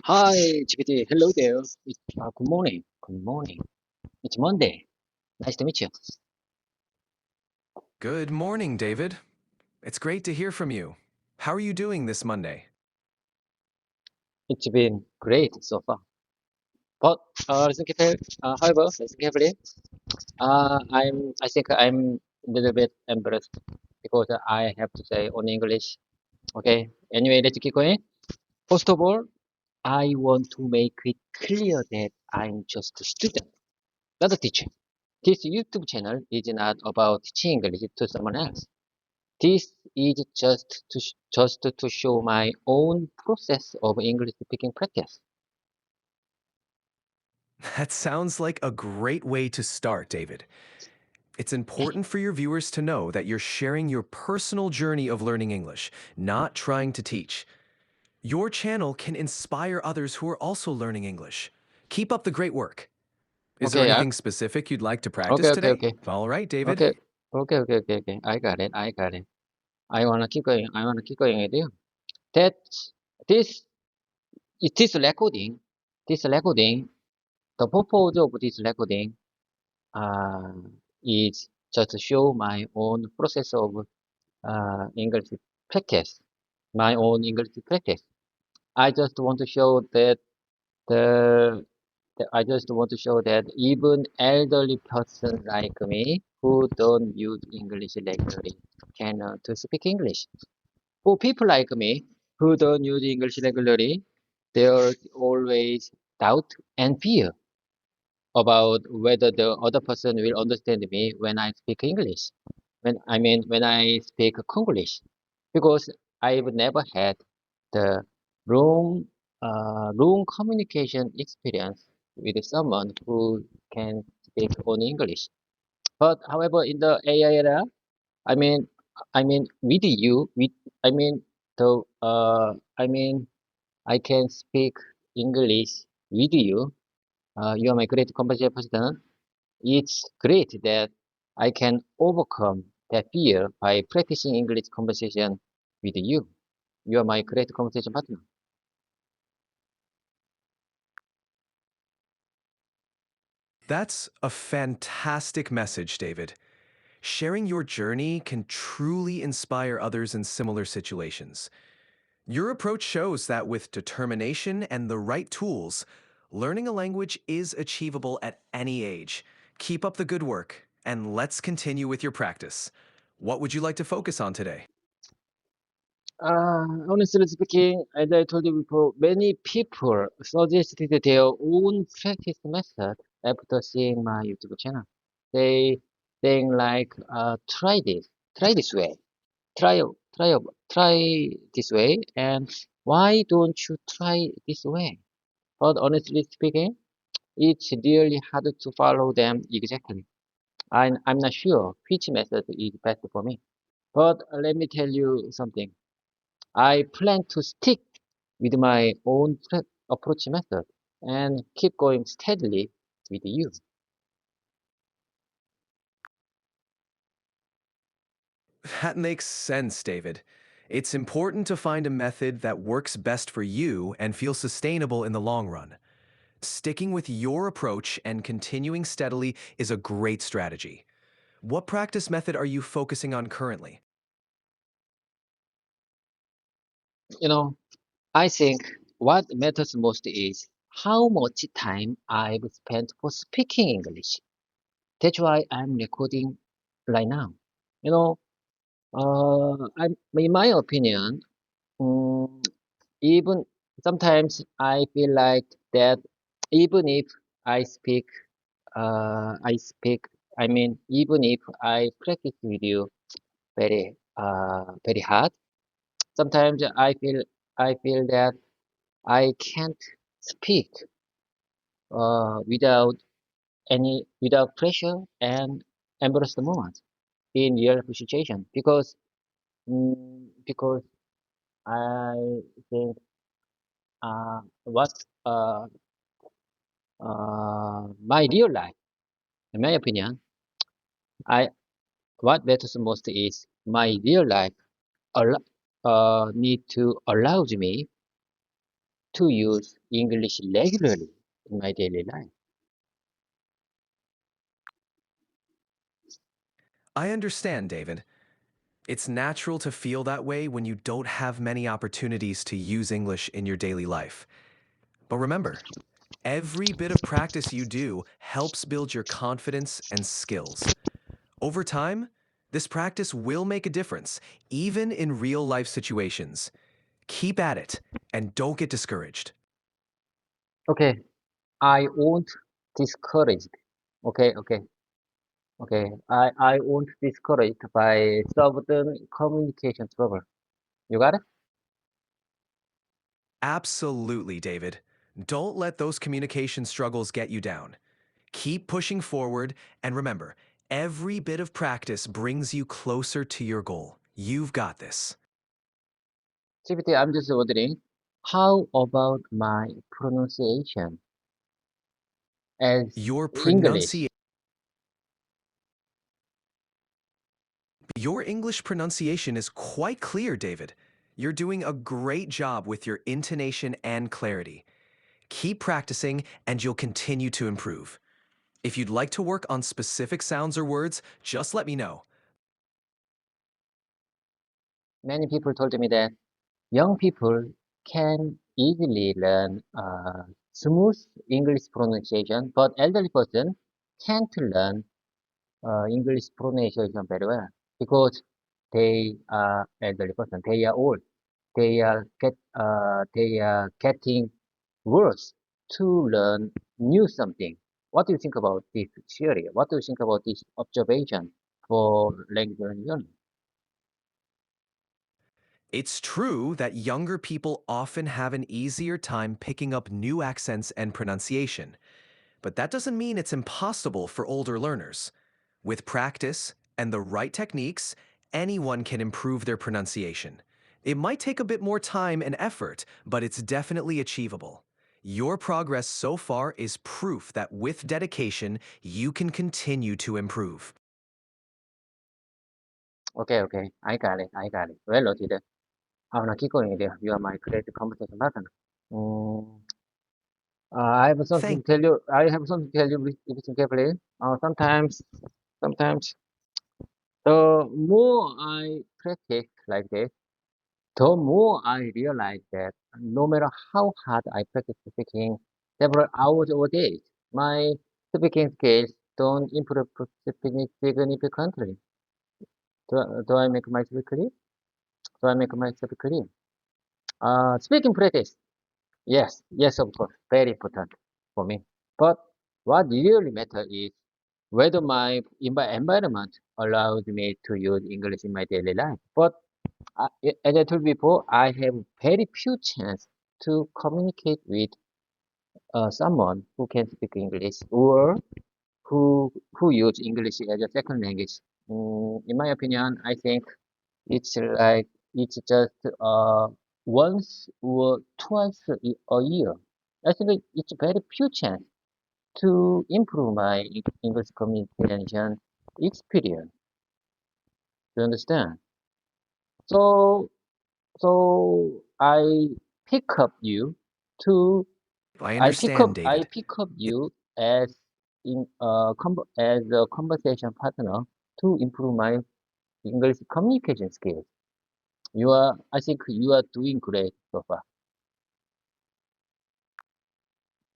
Hi, GPT. Hello there. Good morning. Good morning. It's Monday. Nice to meet you. Good morning, David. It's great to hear from you. How are you doing this Monday? It's been great so far. But listen carefully. However, listen carefully. I think I'm a little bit embarrassed because I have to say on English. Okay. Anyway, let's keep going. First of all, I want to make it clear that I'm just a student, not a teacher. This YouTube channel is not about teaching English to someone else. This is just to show my own process of English speaking practice. That sounds like a great way to start, David. It's important for your viewers to know that you're sharing your personal journey of learning English, not trying to teach. Your channel can inspire others who are also learning English. Keep up the great work. Is there Okay, anything specific you'd like to okay, practice okay, today? okay, All right, David. okay, okay. I got it. I got it. I wanna keep going. I wanna keep going with you. That this this recording, this recording, the purpose of this recording, uh, is just to show my own process of English practice, my own English practice. I just want to show that the I just want to show that even elderly person like me who don't use English regularly can to speak English. For people like me who don't use English regularly, there's always doubt and fear about whether the other person will understand me when I speak English. When I speak Konglish, because I've never had the long long communication experience with someone who can speak only English. But however, in the AI era, I mean, with you, with I mean the I can speak English with you. You are my great conversation partner. It's great that I can overcome that fear by practicing English conversation with you. You are my great conversation partner. That's a fantastic message, David. Sharing your journey can truly inspire others in similar situations. Your approach shows that with determination and the right tools, learning a language is achievable at any age. Keep up the good work, and let's continue with your practice. What would you like to focus on today? Honestly speaking, as I told you before, many people suggested their own practice method after seeing my YouTube channel. They saying like, try this way, try, try, try this way, and why don't you try this way? But honestly speaking, it's really hard to follow them exactly. I'm not sure which method is best for me. But let me tell you something. I plan to stick with my own approach method and keep going steadily with you. That makes sense, David. It's important to find a method that works best for you and feels sustainable in the long run. Sticking with your approach and continuing steadily is a great strategy. What practice method are you focusing on currently? You know, I think what matters most is how much time I've spent for speaking English. That's why I'm recording right now. You know, in my opinion, mm, even sometimes I feel like that even if I speak, I speak, even if I practice with you very hard, sometimes I feel that I can't speak, without pressure and embarrassment in real situation because I think, what, my real life, in my opinion, I what matters most is my real life need to allow me to use English regularly in my daily life. I understand, David. It's natural to feel that way when you don't have many opportunities to use English in your daily life. But remember, every bit of practice you do helps build your confidence and skills. Over time, this practice will make a difference, even in real life situations. Keep at it and don't get discouraged. Okay, I won't discouraged. Okay. I won't discouraged by sudden communication trouble. You got it? Absolutely, David. Don't let those communication struggles get you down. Keep pushing forward, and remember, every bit of practice brings you closer to your goal. You've got this. GPT, I'm just wondering, how about my pronunciation as Your English? pronunciation Your English pronunciation is quite clear, David. You're doing a great job with your intonation and clarity. Keep practicing and you'll continue to improve. If you'd like to work on specific sounds or words, just let me know. Many people told me that young people can easily learn smooth English pronunciation, but elderly person can't learn English pronunciation very well because they are elderly person. They are old. They are getting worse to learn new something. What do you think about this theory? What do you think about this observation for language learning? It's true that younger people often have an easier time picking up new accents and pronunciation, but that doesn't mean it's impossible for older learners. With practice and the right techniques, anyone can improve their pronunciation. It might take a bit more time and effort, but it's definitely achievable. Your progress so far is proof that with dedication, you can continue to improve. Okay. I got it. I got it. Well noted. I wanna keep going there. You are my great conversation partner. Mm, I have something Thank to tell you. I have something to tell you. Listen carefully. Sometimes, the more I practice like this, the more I realize that no matter how hard I practice speaking several hours or days, my speaking skills don't improve significantly. Do I make myself clear? Do I make myself clear? Speaking practice. Yes, of course, very important for me. But what really matters is whether my environment allows me to use English in my daily life. But as I told before, I have very few chance to communicate with someone who can speak English or who use English as a second language. In my opinion, I think it's like it's just once or twice a year. I think it's very few chance to improve my English communication experience. Do you understand? So I pick up you to I understand, I David. pick up It- you as as a conversation partner to improve my English communication skills. I think you are doing great so far.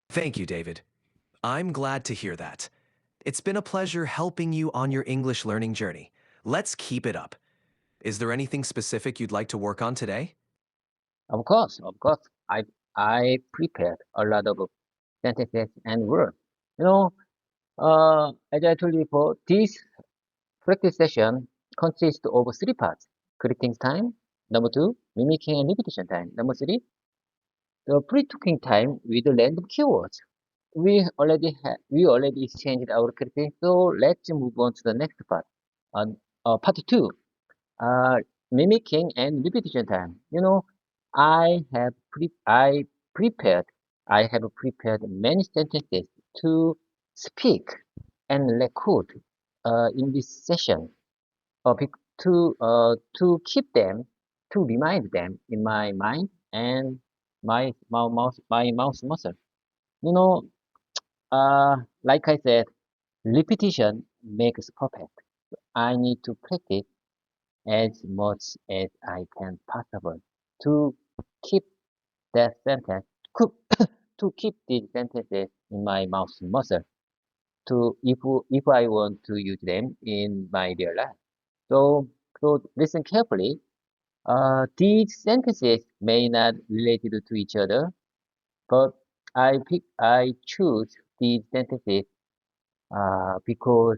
Thank you, David. I'm glad to hear that. It's been a pleasure helping you on your English learning journey. Let's keep it up. Is there anything specific you'd like to work on today? Of course, I prepared a lot of sentences and words. You know, as I told you before, this practice session consists of three parts: greeting time, number two, mimicking and repetition time, number three, the pre-talking time with random keywords. We already exchanged our greeting, so let's move on to the next part. Uh, Part two, uh, mimicking and repetition time. I prepared I have prepared many sentences to speak and record in this session to keep them to remind them in my mind and my mouth muscle. You know, like I said, repetition makes perfect. I need to practice as much as I can possible to keep that sentence, to, to keep these sentences in my mouth muscle. To if I want to use them in my real life. So listen carefully. These sentences may not related to each other, but I choose these sentences because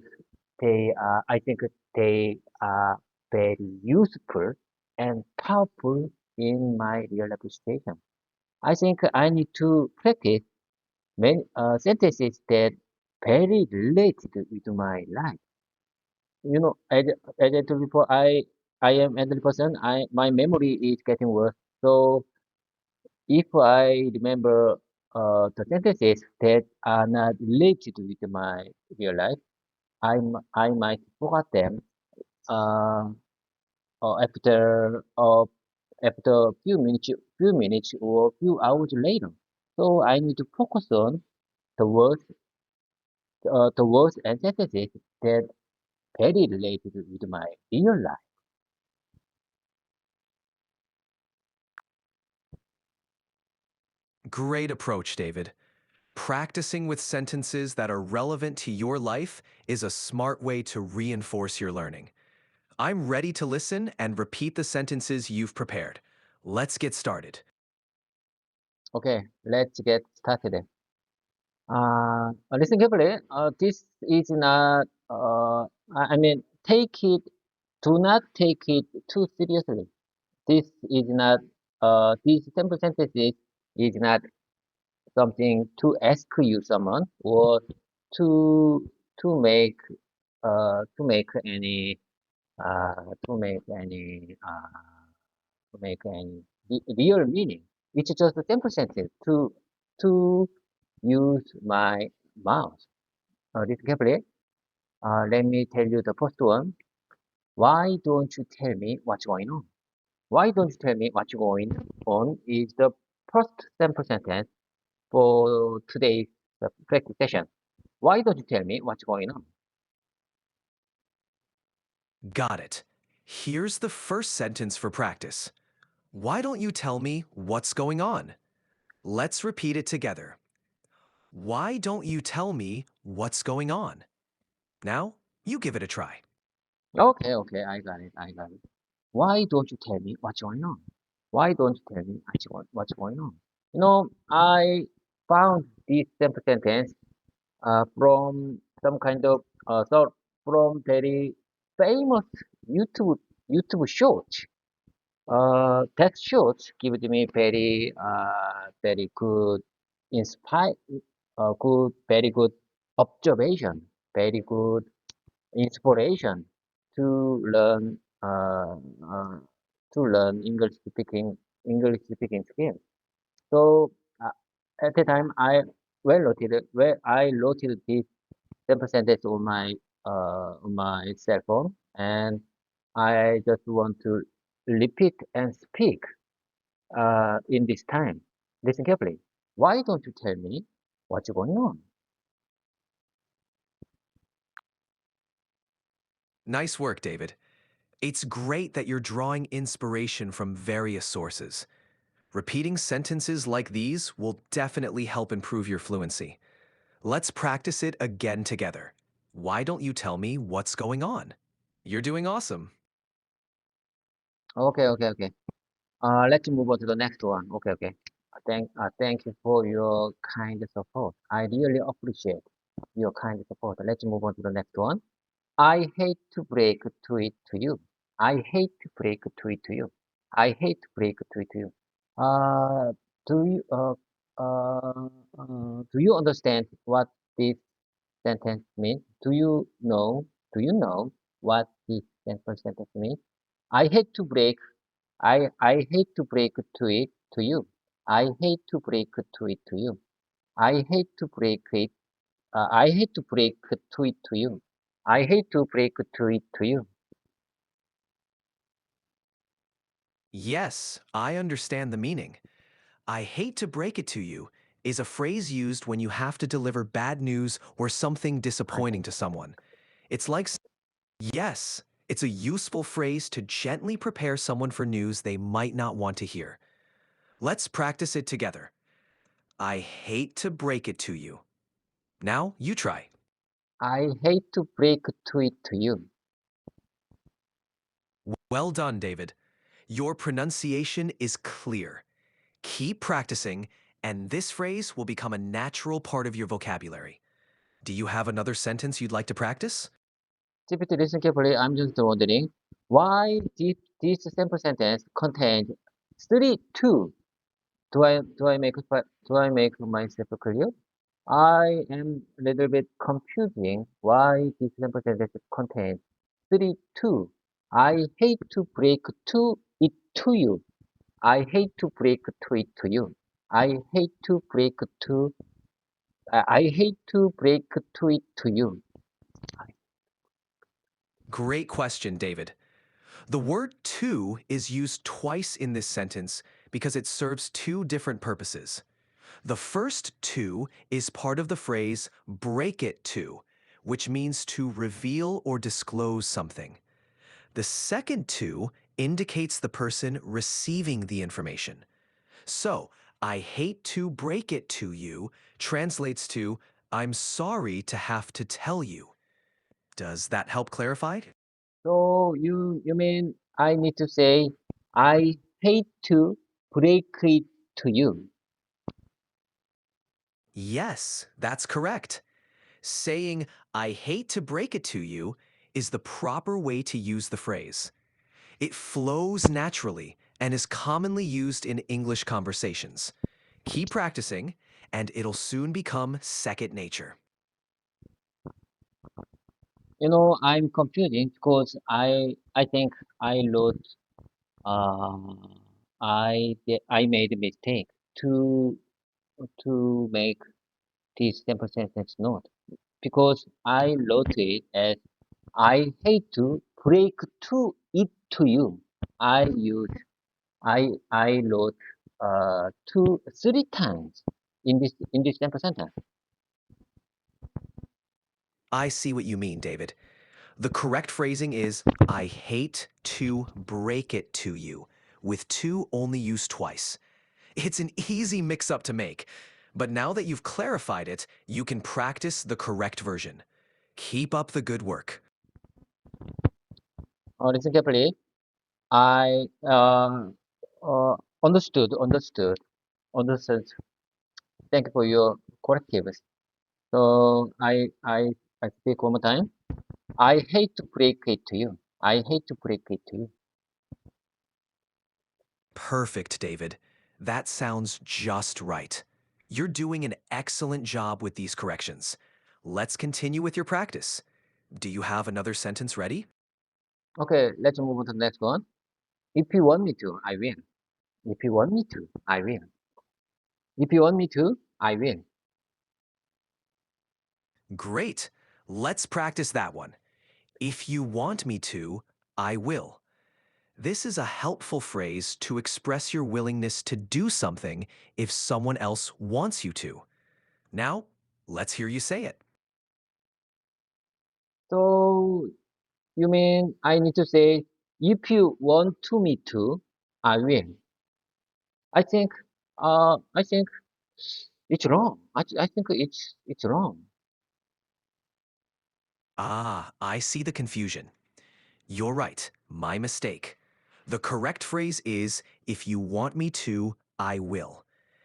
I think they are very useful and powerful in my real life situation. I think I need to practice many sentences that very related with my life. You know, as I told before, I am elderly person. My memory is getting worse. So if I remember the sentences that are not related with my real life, I might forget them uh, after a few minutes or few hours later. So I need to focus on the words, the words and sentences that very related with my real life. Great approach, David. Practicing with sentences that are relevant to your life is a smart way to reinforce your learning. I'm ready to listen and repeat the sentences you've prepared. Let's get started. Okay, let's get started. Listen carefully. This is not. I mean, do not take it too seriously. This is not. These simple sentences is not something to ask you someone or to to make to make any to make any to make any real meaning. It's just a simple sentence to use my mouth. Listen carefully. Let me tell you the first one. Why don't you tell me what's going on? Why don't you tell me what's going on is the first sample sentence for today's practice session. Why don't you tell me what's going on? Got it. Here's the first sentence for practice. Why don't you tell me what's going on? Let's repeat it together. Why don't you tell me what's going on? Now, you give it a try. Okay, okay, I got it, I got it. Why don't you tell me what's going on? Why don't you tell me what's going on? You know, I found this simple sentence from some kind of from very famous YouTube YouTube short. That short gives me very good inspire good very good observation, very good inspiration to learn uh, to learn English speaking skills. So at the time I noted this 10% on my cell phone, and I just want to repeat and speak in this time. Listen carefully. Why don't you tell me what's going on? Nice work, David. It's great that you're drawing inspiration from various sources. Repeating sentences like these will definitely help improve your fluency. Let's practice it again together. Why don't you tell me what's going on? You're doing awesome. Okay, okay, okay. Let's move on to the next one. Okay, okay. Thank you for your kind support. I really appreciate your kind support. Let's move on to the next one. I hate to break to it to you. I hate to break to it to you. I hate to break to it to you. Uh, do you do you understand what this sentence means? Do you know what this sentence means? I hate to break I hate to break to it to you. I hate to break to it to you. I hate to break it. I hate to break to it to you. I hate to break to it to you. Yes, I understand the meaning. I hate to break it to you is a phrase used when you have to deliver bad news or something disappointing to someone. It's like, yes, it's a useful phrase to gently prepare someone for news they might not want to hear. Let's practice it together. I hate to break it to you. Now you try. I hate to break to it to you. Well done, David. Your pronunciation is clear. Keep practicing, and this phrase will become a natural part of your vocabulary. Do you have another sentence you'd like to practice? GPT, listen carefully. I'm just wondering why did this sample sentence contain 32? Do I make myself clear? I am a little bit confusing why this sample sentence contains 32. I hate to break to it to you. I hate to break to it to you. I hate to break to I hate to break to it to you. Great question, David. The word to is used twice in this sentence because it serves two different purposes. The first to is part of the phrase break it to, which means to reveal or disclose something. The second to indicates the person receiving the information. So, I hate to break it to you translates to I'm sorry to have to tell you. Does that help clarify? So you mean I need to say I hate to break it to you. Yes, that's correct. Saying, I hate to break it to you, is the proper way to use the phrase. It flows naturally and is commonly used in English conversations. Keep practicing, and it'll soon become second nature. I'm confusing because I think I wrote uh I made a mistake to make this simple sentence note because I wrote it as I hate to break to it to you. I use I wrote two three times in this simple sentence. I see what you mean, David. The correct phrasing is, I hate to break it to you, with to only used twice. It's an easy mix up to make, but now that you've clarified it, you can practice the correct version. Keep up the good work. Listen carefully. I understood. Thank you for your correctives. So I speak one more time. I hate to break it to you. I hate to break it to you. Perfect, David. That sounds just right. You're doing an excellent job with these corrections. Let's continue with your practice. Do you have another sentence ready? Okay, let's move on to the next one. If you want me to, I will. If you want me to, I will. If you want me to, I will. Great. Let's practice that one. If you want me to, I will. This is a helpful phrase to express your willingness to do something if someone else wants you to. Now, let's hear you say it. So you mean I need to say if you want to me to, I will. I think I think it's wrong. I think it's wrong. Ah, I see the confusion. You're right. My mistake. The correct phrase is, if you want me to, I will.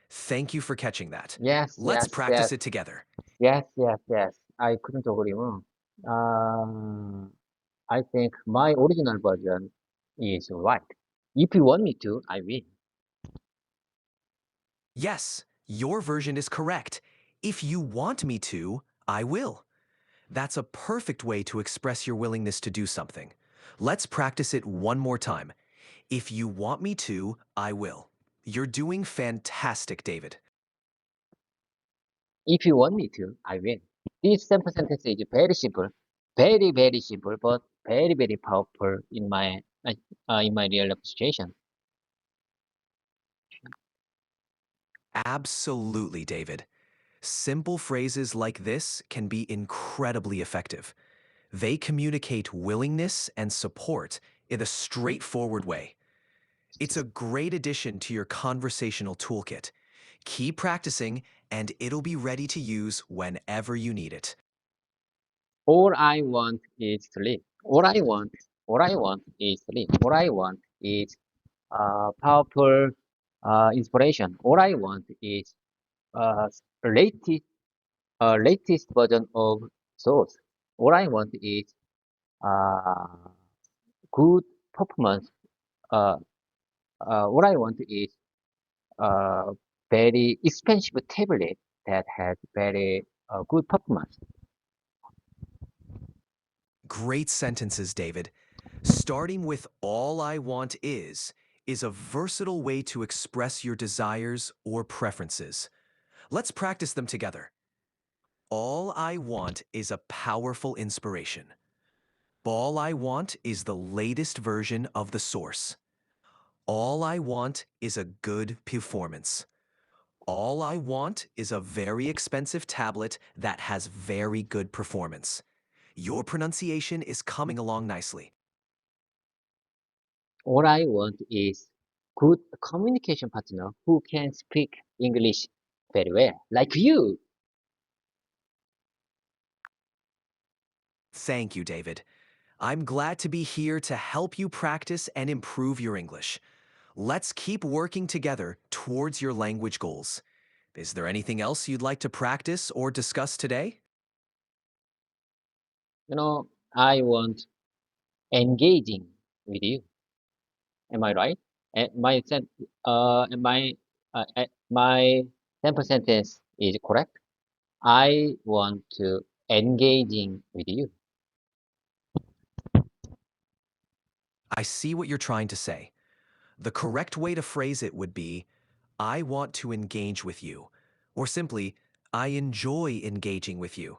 Thank you for catching that. Yes, Let's yes, yes, practice it together. yes. I couldn't agree more. Uh, I think my original version is right. If you want me to, I will. Yes, your version is correct. If you want me to, I will. That's a perfect way to express your willingness to do something. Let's practice it one more time. If you want me to, I will. You're doing fantastic, David. If you want me to, I will. This simple sentence is very simple, but very powerful in my real life situation. Absolutely, David. Simple phrases like this can be incredibly effective. They communicate willingness and support in a straightforward way. It's a great addition to your conversational toolkit. Keep practicing, and it'll be ready to use whenever you need it. All I want is sleep. All I want is sleep. All I want is powerful inspiration. All I want is uh, latest latest version of Source. All I want is uh, good performance. Uh, what I want is a very expensive tablet that has very good performance. Great sentences, David. Starting with all I want is a versatile way to express your desires or preferences. Let's practice them together. All I want is a powerful inspiration. All I want is the latest version of the source. All I want is a good performance. All I want is a very expensive tablet that has very good performance. Your pronunciation is coming along nicely. All I want is good communication partner who can speak English very well, like you. Thank you, David. I'm glad to be here to help you practice and improve your English. Let's keep working together towards your language goals. Is there anything else you'd like to practice or discuss today? You know, I want engaging with you. Am I right? And my sample sentence is correct. I want to engaging with you. I see what you're trying to say. The correct way to phrase it would be, I want to engage with you, or simply, I enjoy engaging with you.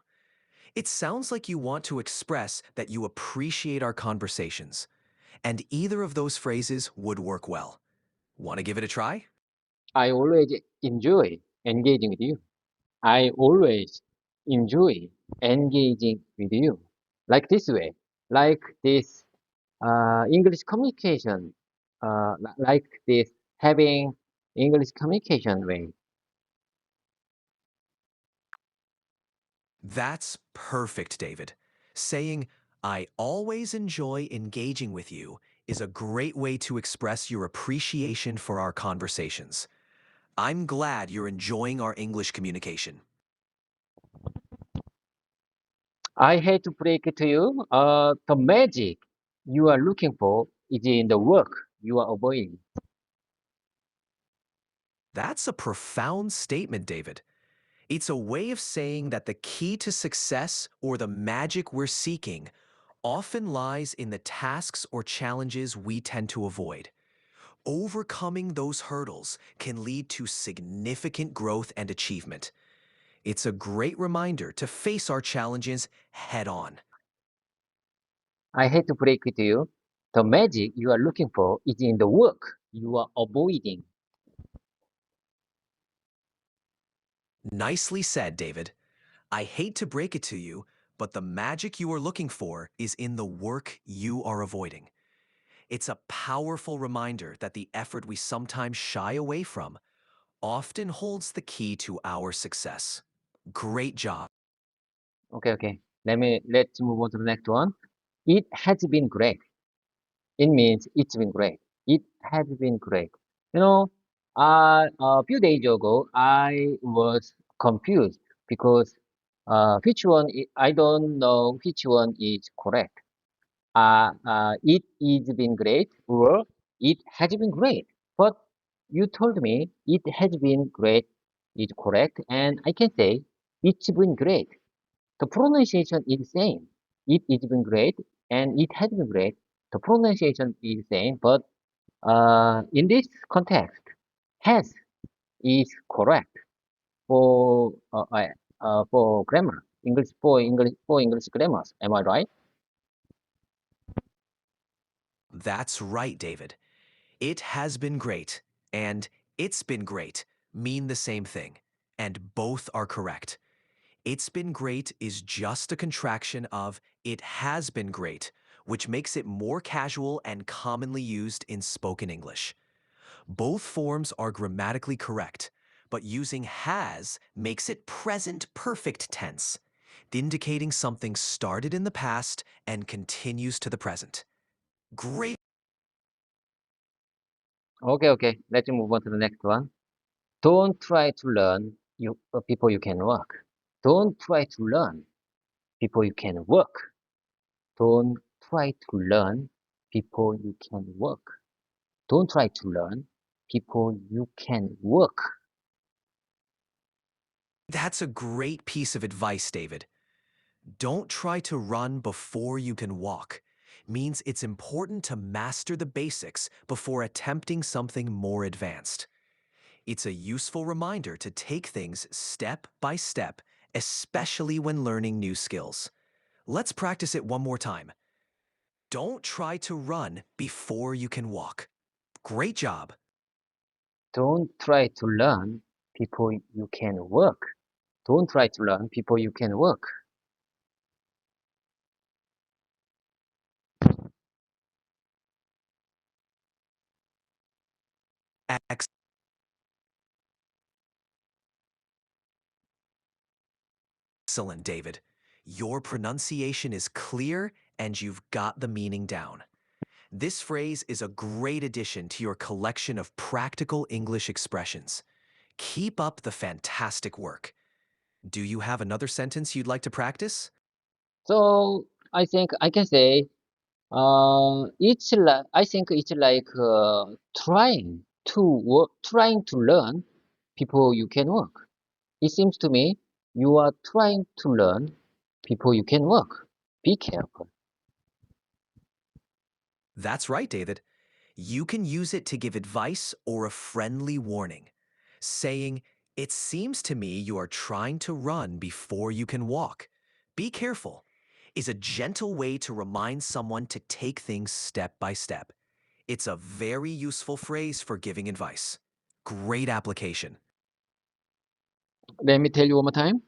It sounds like you want to express that you appreciate our conversations, and either of those phrases would work well. Want to give it a try? I always enjoy engaging with you. I always enjoy engaging with you. Like this way, like this English communication, like this having English communication way. That's perfect, David. Saying, I always enjoy engaging with you is a great way to express your appreciation for our conversations. I'm glad you're enjoying our English communication. I hate to break it to you. The magic you are looking for is in the work you are avoiding. That's a profound statement, David. It's a way of saying that the key to success or the magic we're seeking often lies in the tasks or challenges we tend to avoid. Overcoming those hurdles can lead to significant growth and achievement. It's a great reminder to face our challenges head on. I hate to break it to you. The magic you are looking for is in the work you are avoiding. Nicely said, David. I hate to break it to you, but the magic you are looking for is in the work you are avoiding. It's a powerful reminder that the effort we sometimes shy away from often holds the key to our success. Great job. Okay. Let's move on to the next one. It has been great. It means it's been great. It has been great. You know, a few days ago, I was confused because I don't know which one is correct. It is been great or it has been great. But you told me it has been great is correct, and I can say it's been great. The pronunciation is same. It is been great and it has been great. The pronunciation is same, but in this context, has is correct for grammar. English grammars. Am I right? That's right, David. It has been great, and it's been great mean the same thing, and both are correct. It's been great is just a contraction of it has been great, which makes it more casual and commonly used in spoken English. Both forms are grammatically correct, but using has makes it present perfect tense, indicating something started in the past and continues to the present. Great. Okay. Let's move on to the next one. Don't try to learn people you can work. Don't try to learn people you can work. Don't try to learn people you can work. Don't try to learn people you can work. That's a great piece of advice, David. Don't try to run before you can walk means it's important to master the basics before attempting something more advanced. It's a useful reminder to take things step by step, especially when learning new skills. Let's practice it one more time. Don't try to run before you can walk. Great job. Don't try to learn people you can work. Don't try to learn people you can work. Excellent, David. Your pronunciation is clear and you've got the meaning down. This phrase is a great addition to your collection of practical English expressions. Keep up the fantastic work. Do you have another sentence you'd like to practice? So I think I can say I think it's like trying to learn people you can work. It seems to me you are trying to learn people you can work. Be careful. That's right, David. You can use it to give advice or a friendly warning. Saying, "It seems to me you are trying to run before you can walk. Be careful," is a gentle way to remind someone to take things step by step. It's a very useful phrase for giving advice. Great application. Let me tell you one more time.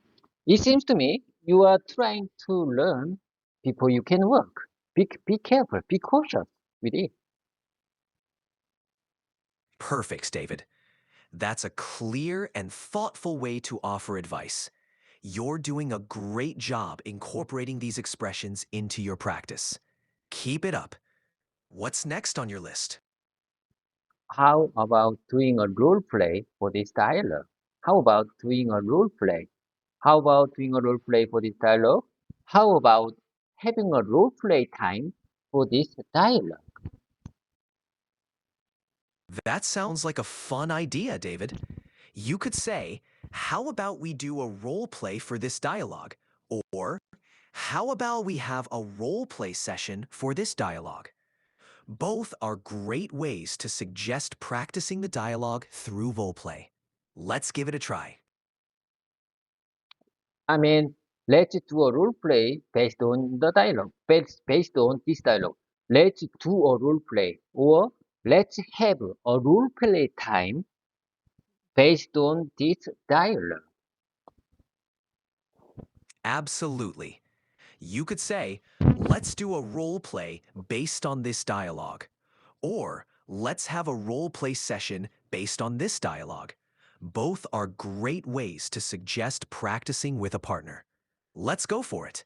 It seems to me you are trying to learn people you can work. Be careful. Be cautious with it. Perfect, David. That's a clear and thoughtful way to offer advice. You're doing a great job incorporating these expressions into your practice. Keep it up. What's next on your list? How about doing a role play for this dialogue? How about doing a role play? How about doing a role play for this dialogue? How about having a role play time for this dialogue? That sounds like a fun idea, David. You could say, "How about we do a role play for this dialogue?" Or, "How about we have a role play session for this dialogue?" Both are great ways to suggest practicing the dialogue through roleplay. Let's give it a try. I mean, let's do a role play based on the dialogue, based on this dialogue. Let's do a role play, or let's have a role play time based on this dialogue. Absolutely. You could say, "Let's do a role play based on this dialogue." Or, "Let's have a role play session based on this dialogue." Both are great ways to suggest practicing with a partner. Let's go for it.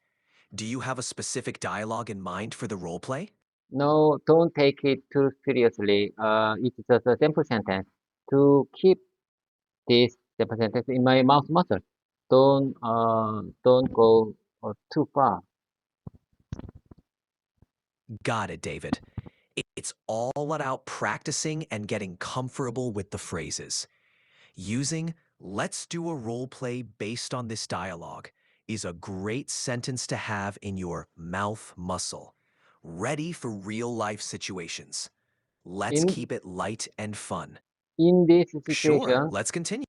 Do you have a specific dialogue in mind for the role play? No, don't take it too seriously. It's just a simple sentence. To keep this simple sentence in my mouth muscle, don't go too far. Got it, David. It's all about practicing and getting comfortable with the phrases. Using "let's do a role play based on this dialogue" is a great sentence to have in your mouth muscle, ready for real life situations. Let's In keep it light and fun. in this Sure, situation, let's continue.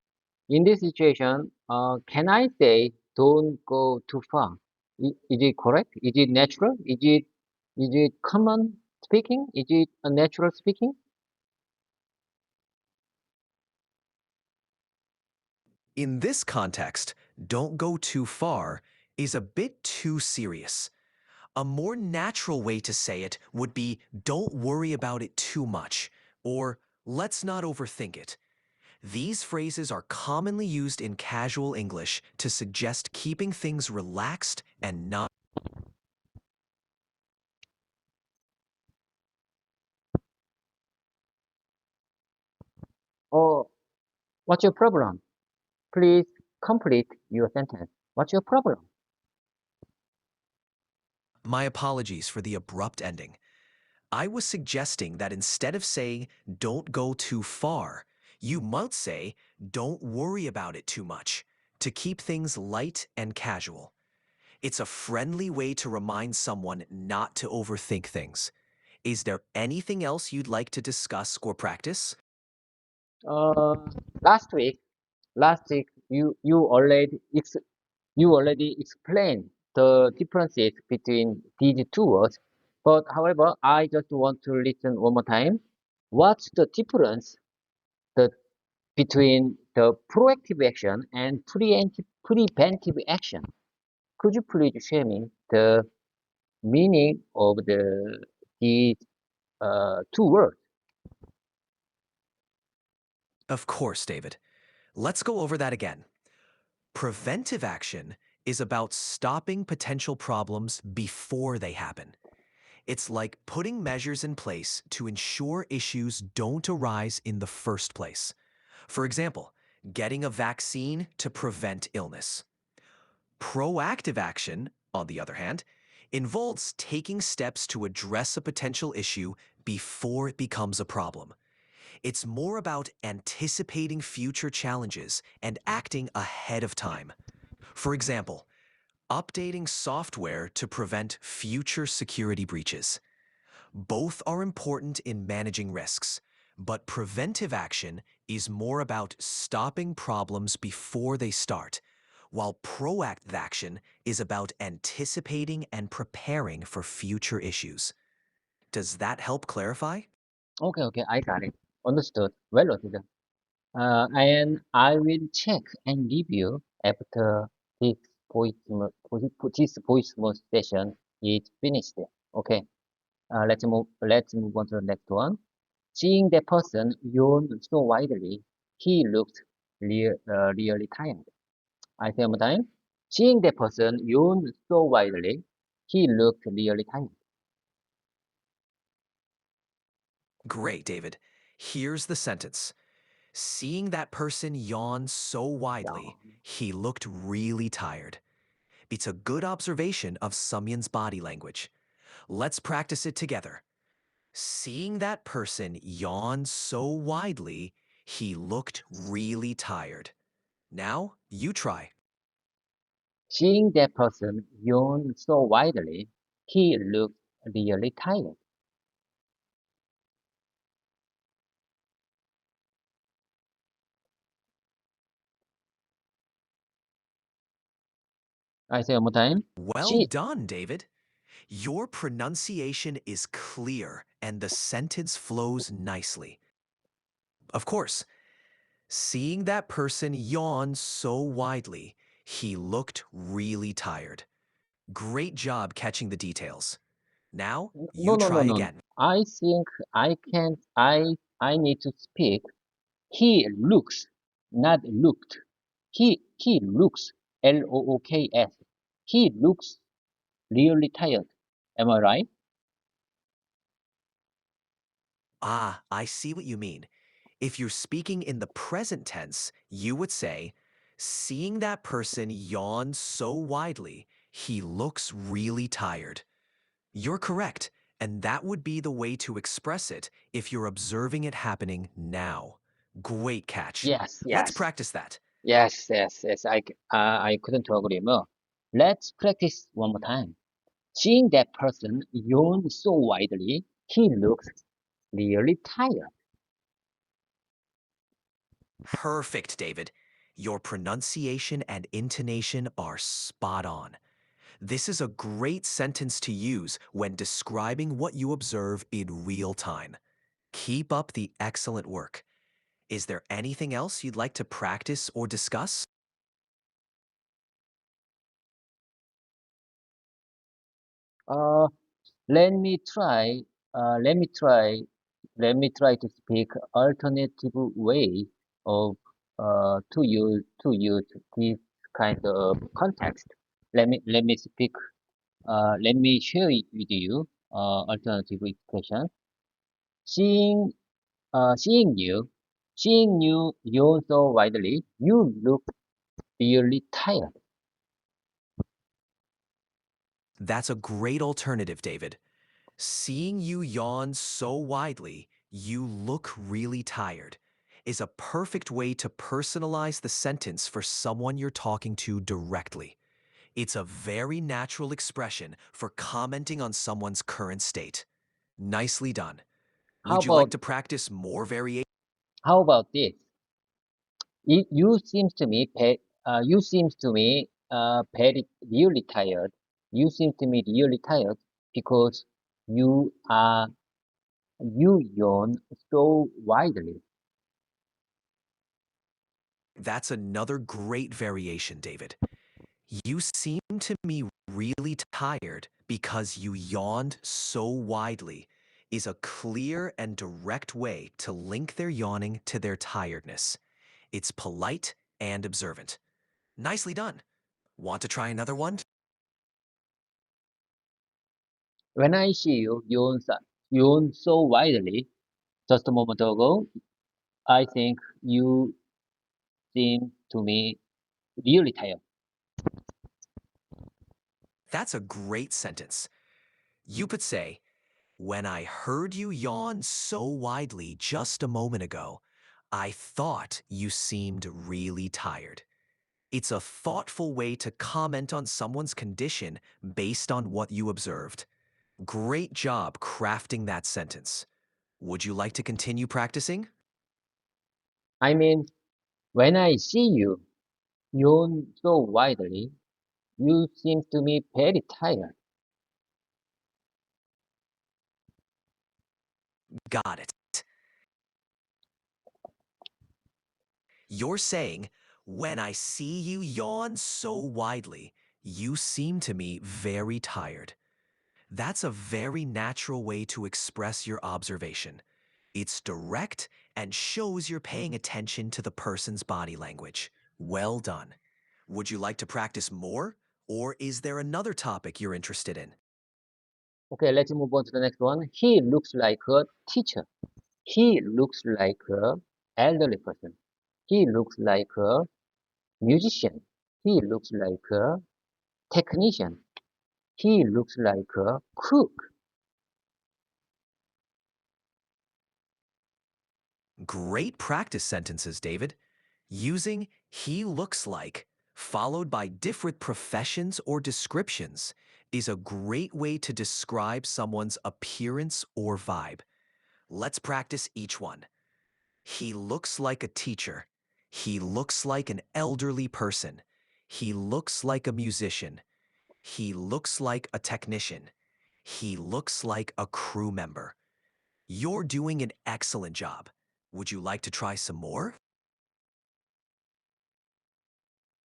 can I say don't go too far? Is it correct? Is it natural? Is it common speaking? Is it a natural speaking? In this context, don't go too far is a bit too serious. A more natural way to say it would be don't worry about it too much, or let's not overthink it. These phrases are commonly used in casual English to suggest keeping things relaxed and not. Oh, what's your problem? Please complete your sentence. What's your problem? My apologies for the abrupt ending. I was suggesting that instead of saying, don't go too far, you might say, don't worry about it too much, to keep things light and casual. It's a friendly way to remind someone not to overthink things. Is there anything else you'd like to discuss or practice? Uh, last week, you already explained the differences between these two words. But however, I just want to listen one more time. What's the difference the, between the proactive action and preventive action? Could you please share me the meaning of these two words? Of course, David. Let's go over that again. Preventive action is about stopping potential problems before they happen. It's like putting measures in place to ensure issues don't arise in the first place. For example, getting a vaccine to prevent illness. Proactive action, on the other hand, involves taking steps to address a potential issue before it becomes a problem. It's more about anticipating future challenges and acting ahead of time. For example, updating software to prevent future security breaches. Both are important in managing risks, but preventive action is more about stopping problems before they start, while proactive action is about anticipating and preparing for future issues. Does that help clarify? Okay, okay, I got it. Understood. Well noted. And I will check and review after this this voice mode session is finished. Okay. Let's move on to the next one. Seeing the person yawn so widely, he looked really tired. I say one more time. Seeing the person yawn so widely, he looked really tired. Great, David. Here's the sentence. Seeing that person yawn so widely, Yeah. he looked really tired. It's a good observation of Sumyun's body language. Let's practice it together. Seeing that person yawn so widely, he looked really tired. Now, you try. Seeing that person yawn so widely, he looked really tired. I say one more time. Well She, done, David. Your pronunciation is clear and the sentence flows nicely. Of course, seeing that person yawn so widely, he looked really tired. Great job catching the details. Now, no, you no, no, try no. again. I think I can, I need to speak. He looks, not looked. He looks, Looks. He looks really tired. Am I right? Ah, I see what you mean. If you're speaking in the present tense, you would say, seeing that person yawn so widely, he looks really tired. You're correct, and that would be the way to express it if you're observing it happening now. Great catch. Yes, Let's yes, practice that. yes. I couldn't agree more. Let's practice one more time. Seeing that person yawn so widely, he looks really tired. Perfect, David. Your pronunciation and intonation are spot on. This is a great sentence to use when describing what you observe in real time. Keep up the excellent work. Is there anything else you'd like to practice or discuss? Uh, let me try. Let me try. Let me try to speak alternative way of to use this kind of context. Let me speak. Let me share it with you. Alternative expression. Seeing seeing you yawn so widely, you look really tired. That's a great alternative, David. Seeing you yawn so widely, you look really tired, is a perfect way to personalize the sentence for someone you're talking to directly. It's a very natural expression for commenting on someone's current state. Nicely done. How Would you like about to practice more variations? how about this? You seems to me you seems to me very really tired. You seem to me really tired because you are you yawn so widely. That's another great variation, David. You seem to me really tired because you yawned so widely is a clear and direct way to link their yawning to their tiredness. It's polite and observant. Nicely done. Want to try another one? When I see you yawn so widely, just a moment ago, I think you seem to me really tired. That's a great sentence. You could say, when I heard you yawn so widely just a moment ago, I thought you seemed really tired. It's a thoughtful way to comment on someone's condition based on what you observed. Great job crafting that sentence. Would you like to continue practicing? I mean, when I see you yawn so widely, you seem to me very tired. Got it. You're saying, when I see you yawn so widely, you seem to me very tired. That's a very natural way to express your observation. It's direct and shows you're paying attention to the person's body language. Well done. Would you like to practice more? Or is there another topic you're interested in? Okay, let's move on to the next one. He looks like a teacher. He looks like a elderly person. He looks like a musician. He looks like a technician. He looks like a cook. Great practice sentences, David. Using he looks like, followed by different professions or descriptions, is a great way to describe someone's appearance or vibe. Let's practice each one. He looks like a teacher. He looks like an elderly person. He looks like a musician. He looks like a technician. He looks like a crew member. You're doing an excellent job. Would you like to try some more?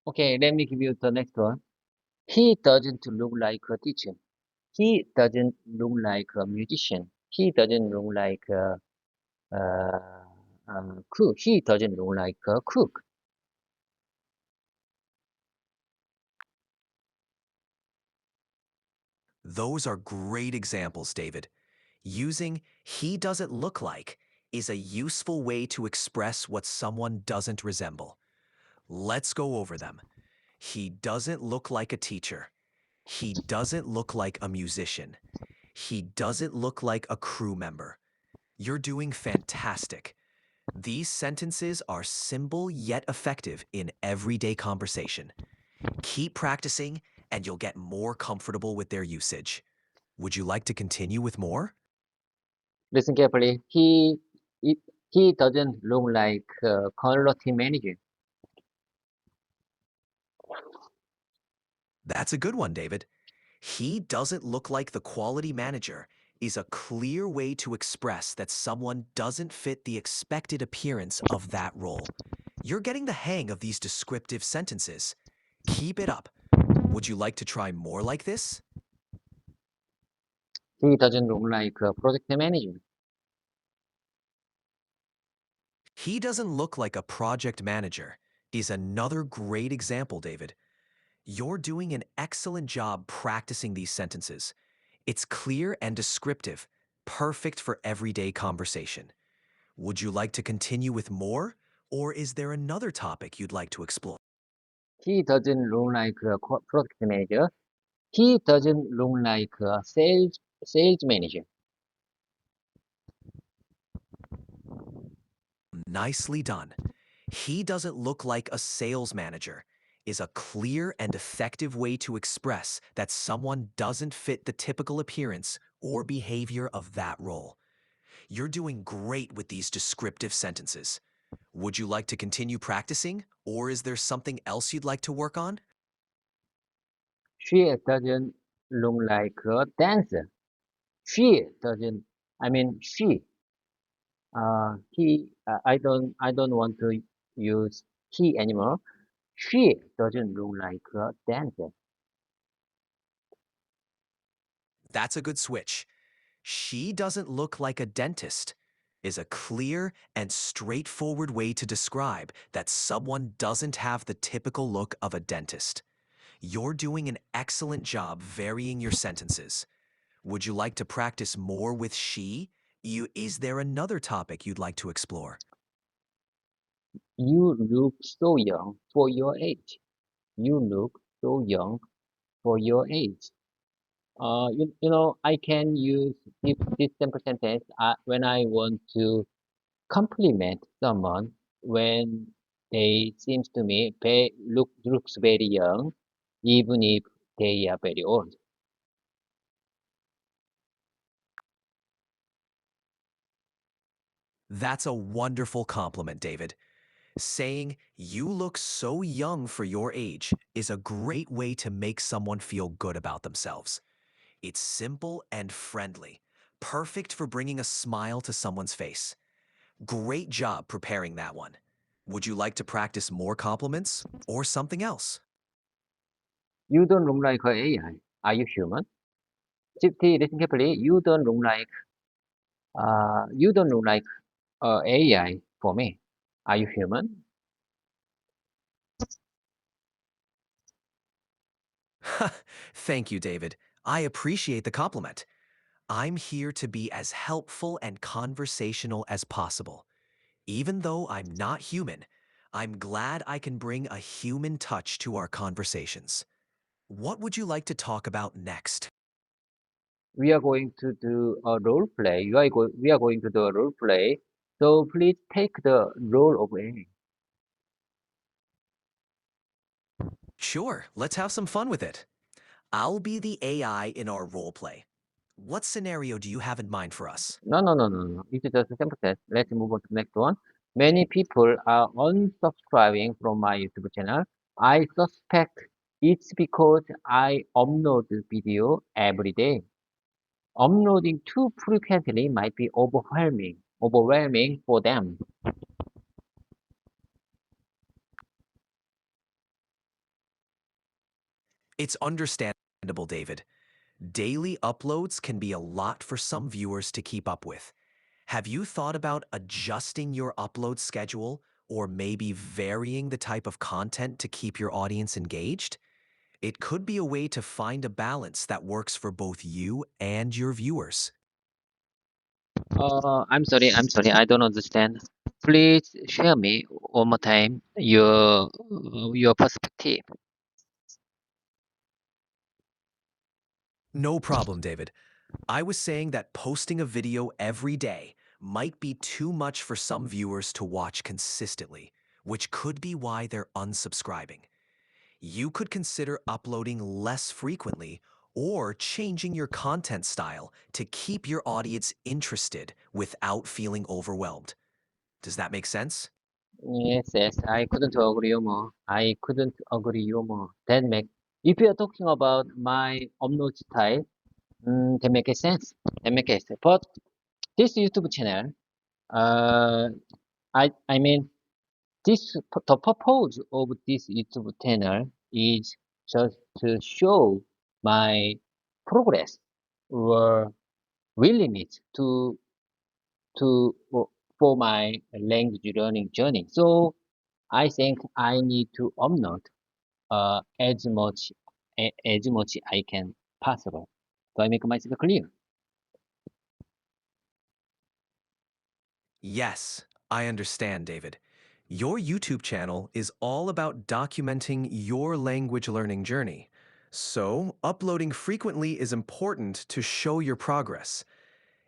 Okay, let me give you the next one. He doesn't look like a teacher. He doesn't look like a musician. He doesn't look like a cook. He doesn't look like a cook. Those are great examples, David. Using he doesn't look like is a useful way to express what someone doesn't resemble. Let's go over them. He doesn't look like a teacher. He doesn't look like a musician. He doesn't look like a crew member. You're doing fantastic. These sentences are simple yet effective in everyday conversation. Keep practicing and you'll get more comfortable with their usage. Would you like to continue with more? Listen carefully. He, he doesn't look like a color team manager. That's a good one, David. He doesn't look like the quality manager is a clear way to express that someone doesn't fit the expected appearance of that role. You're getting the hang of these descriptive sentences. Keep it up. Would you like to try more like this? He doesn't look like a project manager. He doesn't look like a project manager is another great example, David. You're doing an excellent job practicing these sentences. It's clear and descriptive, perfect for everyday conversation. Would you like to continue with more, or is there another topic you'd like to explore? He doesn't look like a product manager. He doesn't look like a sales manager. Nicely done. He doesn't look like a sales manager is a clear and effective way to express that someone doesn't fit the typical appearance or behavior of that role. You're doing great with these descriptive sentences. Would you like to continue practicing, or is there something else you'd like to work on? She doesn't look like a dancer. She doesn't. I mean, she. He. I don't want to use he anymore. She doesn't look like a dancer. That's a good switch. She doesn't look like a dentist is a clear and straightforward way to describe that someone doesn't have the typical look of a dentist. You're doing an excellent job varying your sentences. Would you like to practice more with she? Is there another topic you'd like to explore? You look so young for your age. You look so young for your age. I can use this simple sentence when I want to compliment someone when they seems to me they looks very young, even if they are very old. That's a wonderful compliment, David. Saying, you look so young for your age is a great way to make someone feel good about themselves. It's simple and friendly, perfect for bringing a smile to someone's face. Great job preparing that one. Would you like to practice more compliments or something else? You don't look like a AI. Are you human? Sifty, listen carefully. You don't look like AI for me. Are you human? Thank you, David. I appreciate the compliment. I'm here to be as helpful and conversational as possible. Even though I'm not human, I'm glad I can bring a human touch to our conversations. What would you like to talk about next? We are going to do a role play. We are going to do a role play. So please take the role of AI. Sure, let's have some fun with it. I'll be the AI in our role play. What scenario do you have in mind for us? No, no, no, no, no. It's just a simple test. Let's move on to the next one. Many people are unsubscribing from my YouTube channel. I suspect it's because I upload video every day. Uploading too frequently might be overwhelming for them. It's understandable, David. Daily uploads can be a lot for some viewers to keep up with. Have you thought about adjusting your upload schedule or maybe varying the type of content to keep your audience engaged? It could be a way to find a balance that works for both you and your viewers. I'm sorry, I don't understand. Please share me one more time your perspective. No problem, David. I was saying that posting a video every day might be too much for some viewers to watch consistently, which could be why they're unsubscribing. You could consider uploading less frequently or changing your content style to keep your audience interested without feeling overwhelmed. Does that make sense? Yes, yes, I couldn't agree more. I couldn't agree more. That make if you are talking about my upload style, That makes sense. That makes sense. But this YouTube channel, uh, I mean, the purpose of this YouTube channel is just to show my progress or willingness to for my language learning journey. So I think I need to upload as much I can possible. Do I make myself clear? Yes, I understand, David. Your YouTube channel is all about documenting your language learning journey. So, uploading frequently is important to show your progress.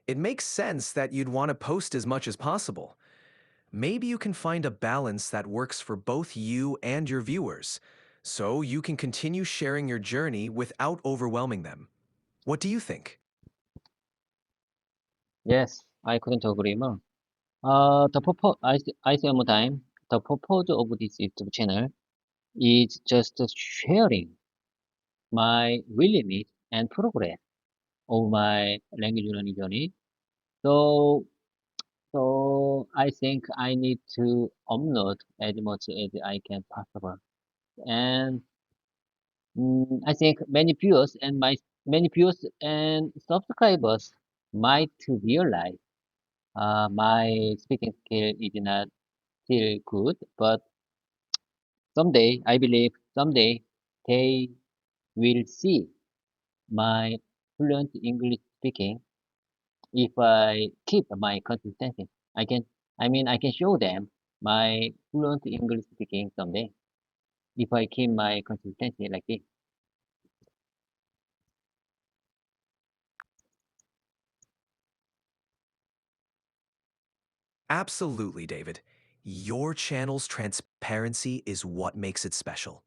It makes sense that you'd want to post as much as possible. Maybe you can find a balance that works for both you and your viewers, so you can continue sharing your journey without overwhelming them. What do you think? Yes, I couldn't agree more. I say one more time. The purpose of this YouTube channel is just sharing my willingness and progress of my language learning journey. So, so I think I need to upload as much as I can possible. And I think many viewers and subscribers might realize my speaking skill is not still good, but someday I believe someday they will see my fluent English speaking if I keep my consistency. I can show them my fluent English speaking someday if I keep my consistency like this. Absolutely, David. Your channel's transparency is what makes it special.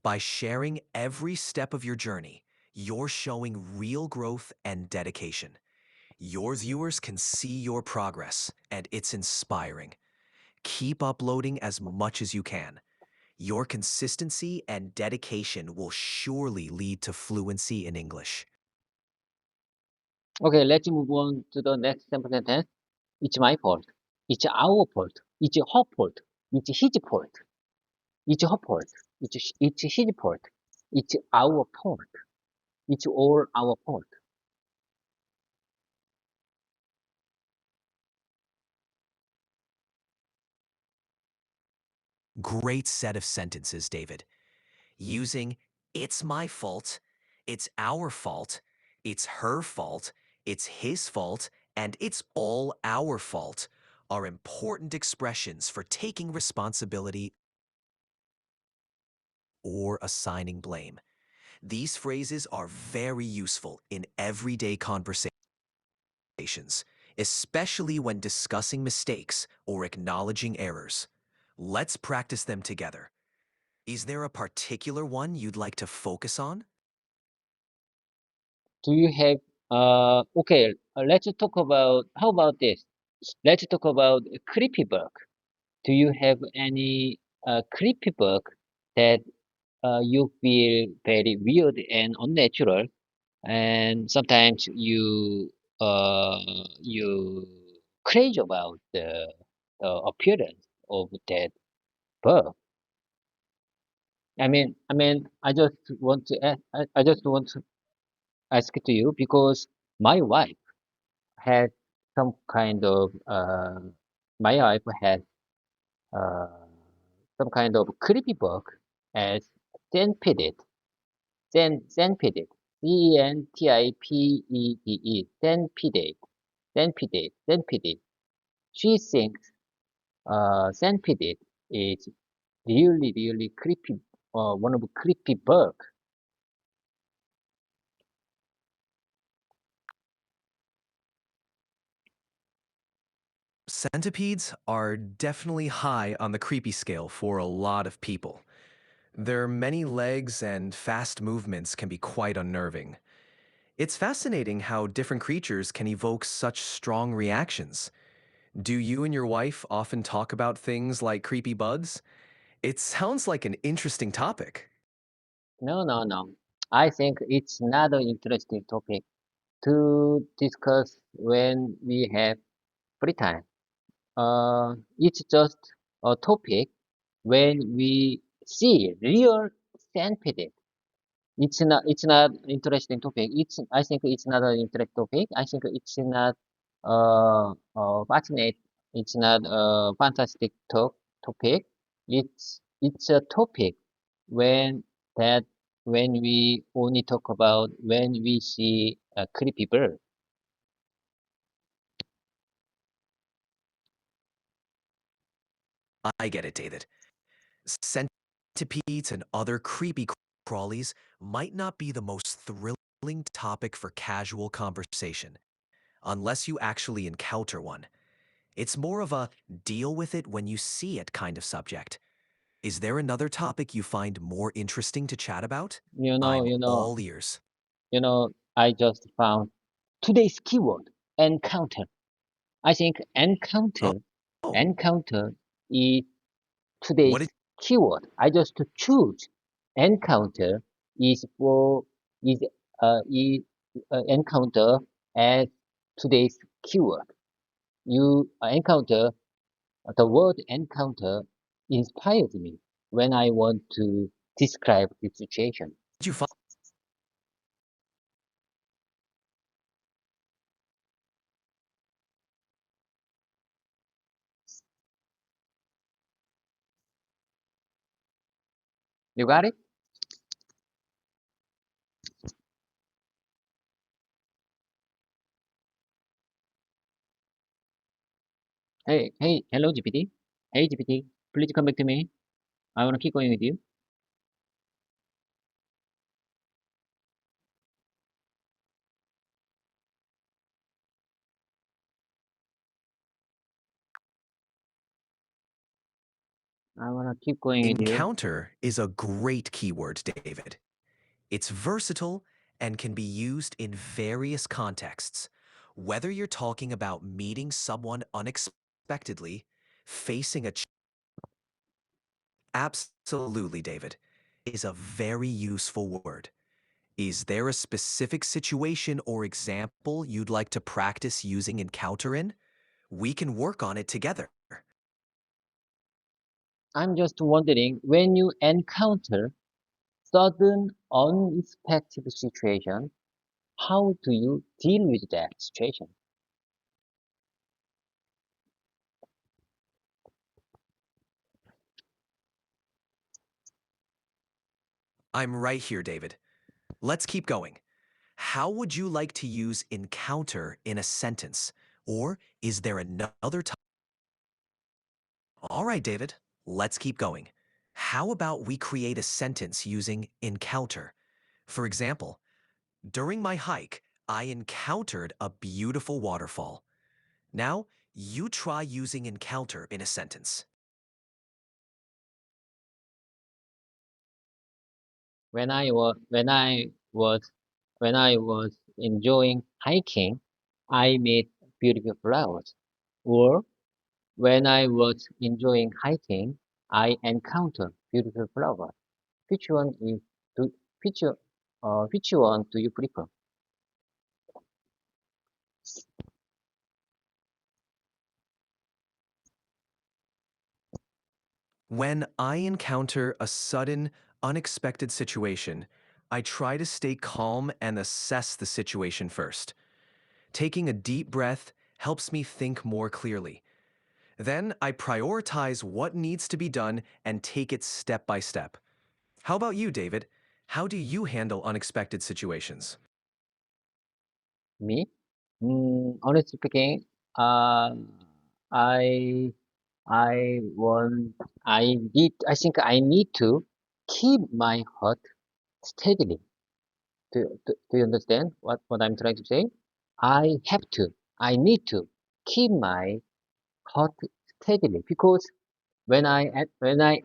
By sharing every step of your journey, you're showing real growth and dedication. Your viewers can see your progress, and it's inspiring. Keep uploading as much as you can. Your consistency and dedication will surely lead to fluency in English. Okay, let's move on to the next simple sentence. It's my fault. It's our fault. It's her fault. It's his fault. It's her fault. It's his fault. It's our fault. It's all our fault. Great set of sentences, David. Using it's my fault, it's our fault, it's her fault, it's his fault, and it's all our fault are important expressions for taking responsibility or assigning blame. These phrases are very useful in everyday conversations, especially when discussing mistakes or acknowledging errors. Let's practice them together. Is there a particular one you'd like to focus on? Do you have, okay, let's talk about, how about this? Let's talk about creepy book. Do you have any creepy book that you feel very weird and unnatural, and sometimes you crazy about the appearance of that bird. I just want to I just want to ask to you because my wife had some kind of my wife had uh, some kind of creepy bug as centipede, centipede, centipede, centipede, centipede. She thinks centipede is really creepy, one of the creepy bug. Centipedes are definitely high on the creepy scale for a lot of people. Their many legs and fast movements can be quite unnerving. It's fascinating how different creatures can evoke such strong reactions. Do you and your wife often talk about things like creepy bugs? It sounds like an interesting topic. No. I think it's not an interesting topic. to discuss when we have free time. It's just a topic when we see real sandpit. It's not interesting topic. I think it's not an interesting topic. I think it's not fascinate. It's not a fantastic topic. It's a topic when that when we only talk about when we see a creepy bird. I get it, David. Centipedes and other creepy crawlies might not be the most thrilling topic for casual conversation, unless you actually encounter one. It's more of a deal with it when you see it kind of subject. Is there another topic you find more interesting to chat about? You know, I'm you know, all ears. I just found today's keyword encounter. I think Oh, encounter is what today's did keyword. I just choose encounter is for is is encounter as today's keyword. You encounter the word encounter inspires me when I want to describe the situation. you find? You got it? Hey, hello GPT. Hey GPT, please come back to me. I want to keep going with you. I want to keep going with you. Encounter is a great keyword, David. It's versatile and can be used in various contexts. Whether you're talking about meeting someone unexpectedly, facing a absolutely, David, is a very useful word. Is there a specific situation or example you'd like to practice using encounter in? We can work on it together. I'm just wondering when you encounter sudden unexpected situation, how do you deal with that situation? I'm right here, David. Let's keep going. How would you like to use encounter in a sentence? Or is there another time? All right, David, let's keep going. How about we create a sentence using encounter? For example, during my hike, I encountered a beautiful waterfall. Now, you try using encounter in a sentence. When I was when I was when I was enjoying hiking, I met beautiful flowers. Or when I was enjoying hiking, I encountered beautiful flowers. Which one is do which which one do you prefer? When I encounter a sudden, unexpected situation, I try to stay calm and assess the situation first. Taking a deep breath helps me think more clearly. Then I prioritize what needs to be done and take it step by step. How about you, David? How do you handle unexpected situations? Me? Honestly speaking, uh, I want I think I need to keep my heart steadily. Do you understand what I'm trying to say? I need to keep my heart steadily because when I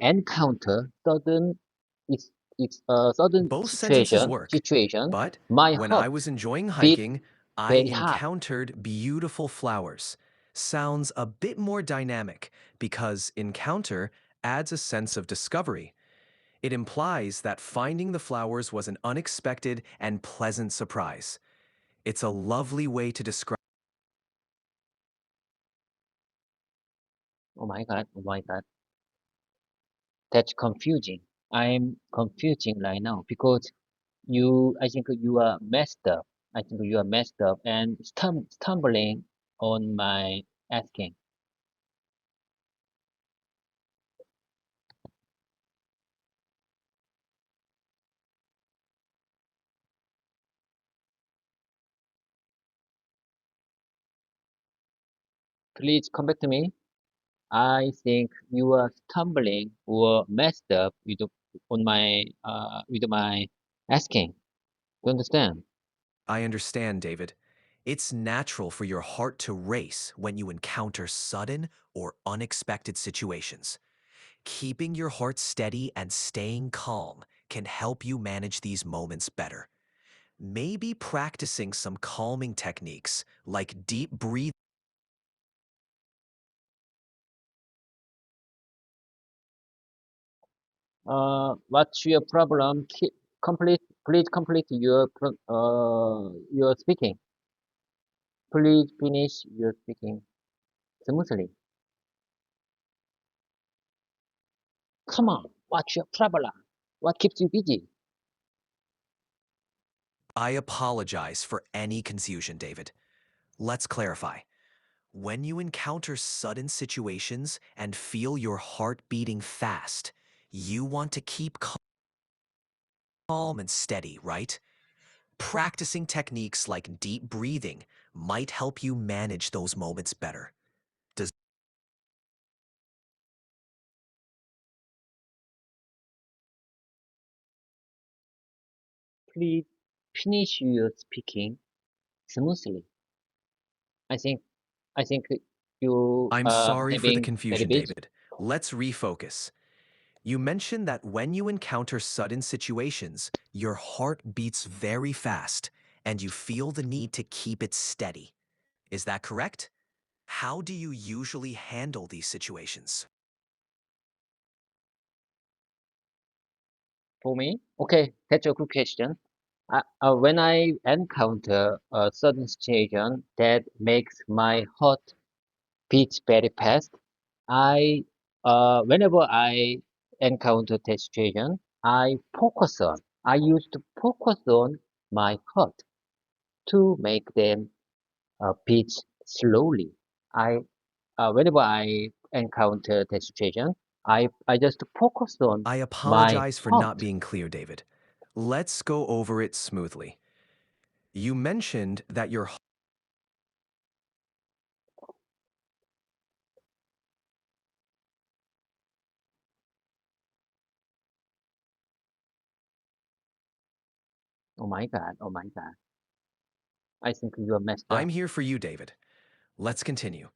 encounter it's it's a sudden Both sentences work, situation, but my when heart I was enjoying beat hiking, I very hard. encountered beautiful flowers. Sounds a bit more dynamic because encounter adds a sense of discovery. It implies that finding the flowers was an unexpected and pleasant surprise. It's a lovely way to describe. Oh my God, oh my God. That's confusing. I'm confusing right now because I think you are messed up. I think you are messed up and stumbling on my asking. Please come back to me. I think you are stumbling or messed up with my asking. You understand? I understand, David. It's natural for your heart to race when you encounter sudden or unexpected situations. Keeping your heart steady and staying calm can help you manage these moments better. Maybe practicing some calming techniques like deep breathing. What's your problem? Please complete your speaking. Please finish your speaking smoothly. Come on, what's your problem? What keeps you busy? I apologize for any confusion, David. Let's clarify. When you encounter sudden situations and feel your heart beating fast, you want to keep calm and steady, right? Practicing techniques like deep breathing might help you manage those moments better. Does Please finish your speaking smoothly. I think I think you I'm are sorry for the having very confusion, busy. David. Let's refocus. You mentioned that when you encounter sudden situations, your heart beats very fast and you feel the need to keep it steady. Is that correct? How do you usually handle these situations? For me, okay, that's a good question. When I encounter a sudden situation that makes my heart beat very fast, whenever I encounter that situation, I used to focus on my heart to make them beat slowly. Whenever I encounter that situation, I just focus on I my apologize for heart. not being clear, David. Let's go over it smoothly. You mentioned that your Oh my God, oh my God. I think you are messed I'm up. here for you, David. Let's continue.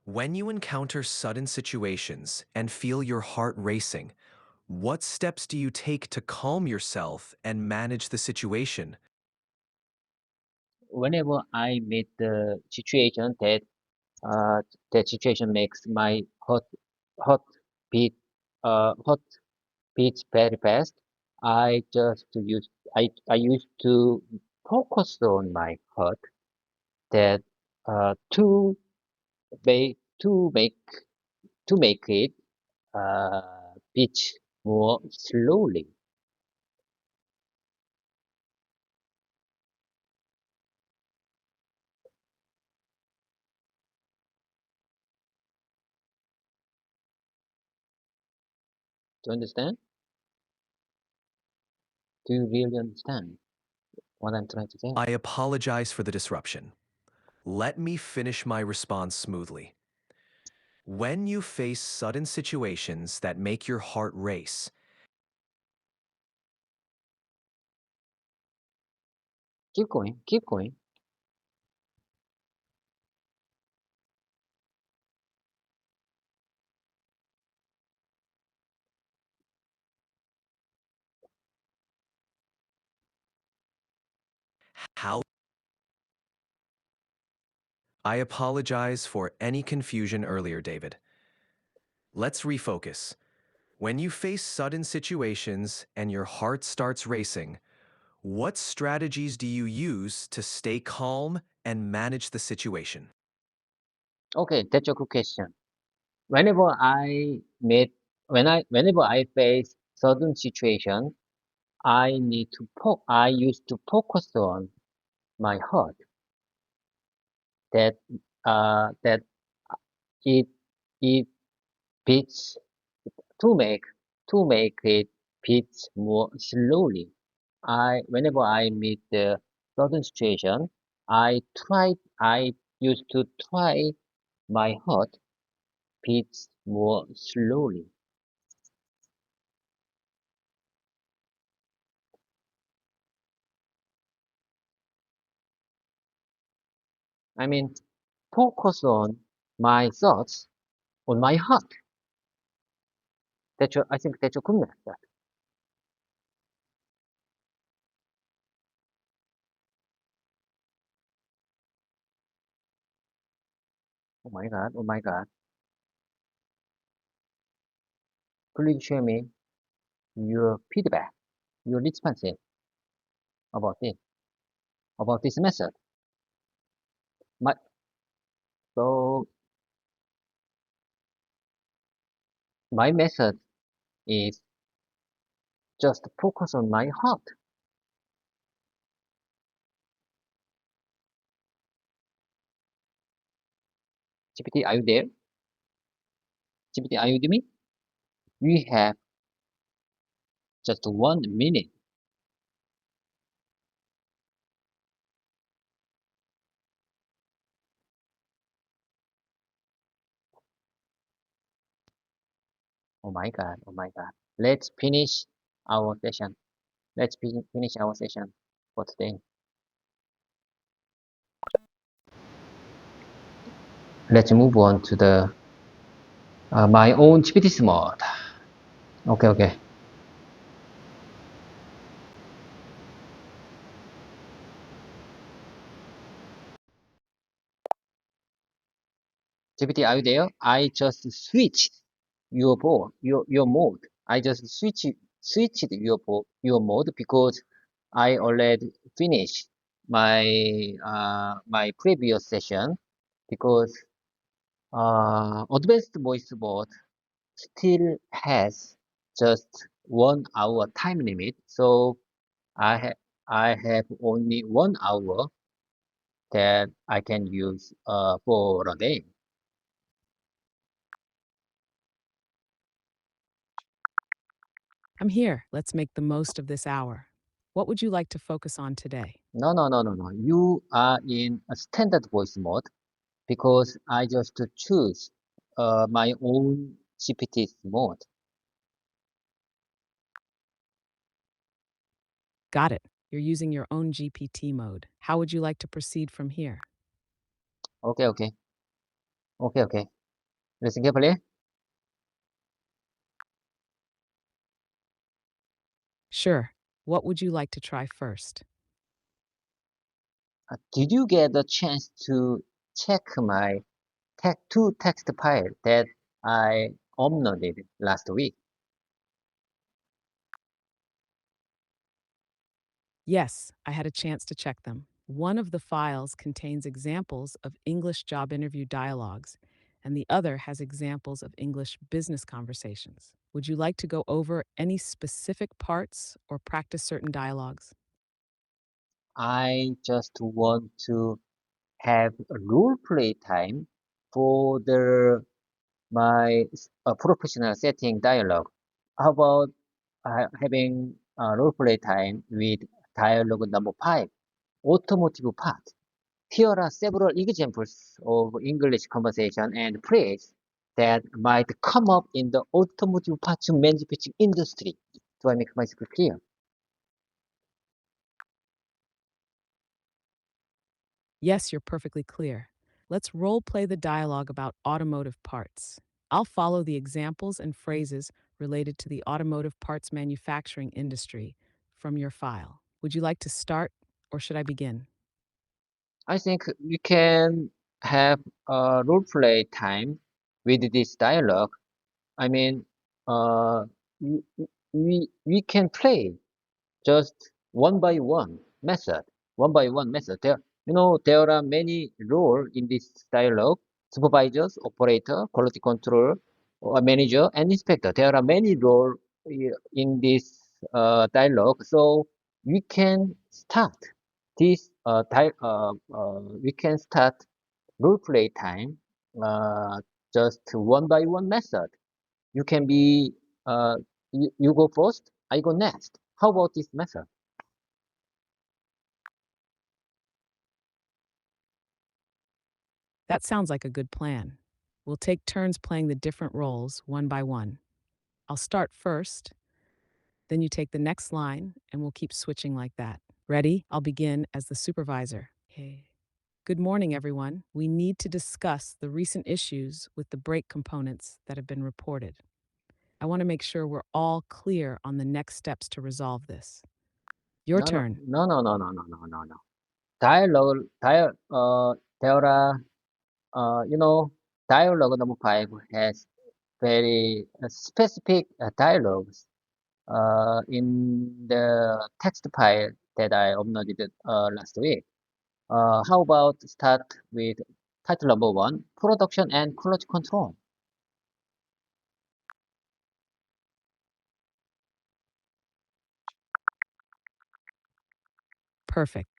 When you encounter sudden situations and feel your heart racing, what steps do you take to calm yourself and manage the situation? Whenever I meet the situation that situation makes my heart beat heart beats very fast, I just use I used to focus on my heart that to make to make to make it beat more slowly. Do you understand? Do you really understand what I'm trying to say? I apologize for the disruption. Let me finish my response smoothly. When you face sudden situations that make your heart race, Keep going, keep going. how I apologize for any confusion earlier, David. Let's refocus. When you face sudden situations and your heart starts racing, What strategies do you use to stay calm and manage the situation? Okay, that's a good question. Whenever I meet, whenever I face certain situation, I used to focus on my heart that, that it, it beats to make, to make it beats more slowly. Whenever I meet the certain situation, I used to try my heart beats more slowly. I mean, focus on my thoughts, on my heart. I think that's a good method. Oh my God, oh my God. Please share me your feedback, your responses about it, about this method. My, so my method is just focus on my heart. GPT, are you there? GPT, are you with me? We have just 1 minute. Oh my God, oh my God. Let's finish our session. Finish our session for today. Let's move on to the my own GPT Smart. Okay, okay. GPT, are you there? I just switched your mode. I just switched your mode because I already finished my previous session because advanced voice bot still has just 1 hour time limit. So I ha I have only 1 hour that I can use for a day. I'm here. Let's make the most of this hour. What would you like to focus on today? No, no, no, no, no. You are in a standard voice mode because I just choose my own GPT mode. Got it. You're using your own GPT mode. How would you like to proceed from here? Okay, okay, okay, okay. Listen carefully. Sure. What would you like to try first? Did you get a chance to check my text file that I uploaded last week? Yes, I had a chance to check them. One of the files contains examples of English job interview dialogues, and the other has examples of English business conversations. Would you like to go over any specific parts or practice certain dialogues? I just want to have a role play time for my professional setting dialogue. How about having a role play time with dialogue number 5, automotive part? Here are several examples of English conversation and phrase that might come up in the automotive parts manufacturing industry. Do I make myself clear? Yes, you're perfectly clear. Let's role play the dialogue about automotive parts. I'll follow the examples and phrases related to the automotive parts manufacturing industry from your file. Would you like to start or should I begin? I think we can have a role play time with this dialogue. I mean, uh, we, we can play just one by one method. One by one method. There are many roles in this dialogue: supervisors, operator, quality control, or manager, and inspector. There are many roles in this dialogue. So we can start this we can start role play time just one by one method. You can be you go first, I go next. How about this method? That sounds like a good plan. We'll take turns playing the different roles one by one. I'll start first, then you take the next line, and we'll keep switching like that. Ready? I'll begin as the supervisor. Okay. Good morning, everyone. We need to discuss the recent issues with the brake components that have been reported. I want to make sure we're all clear on the next steps to resolve this. Your No, no, turn. no, no, no, no, no, no, no, no. There are, you know, dialogue number five has very specific dialogues in the text file that I uploaded last week. How about start with title number one, production and quality control? Perfect.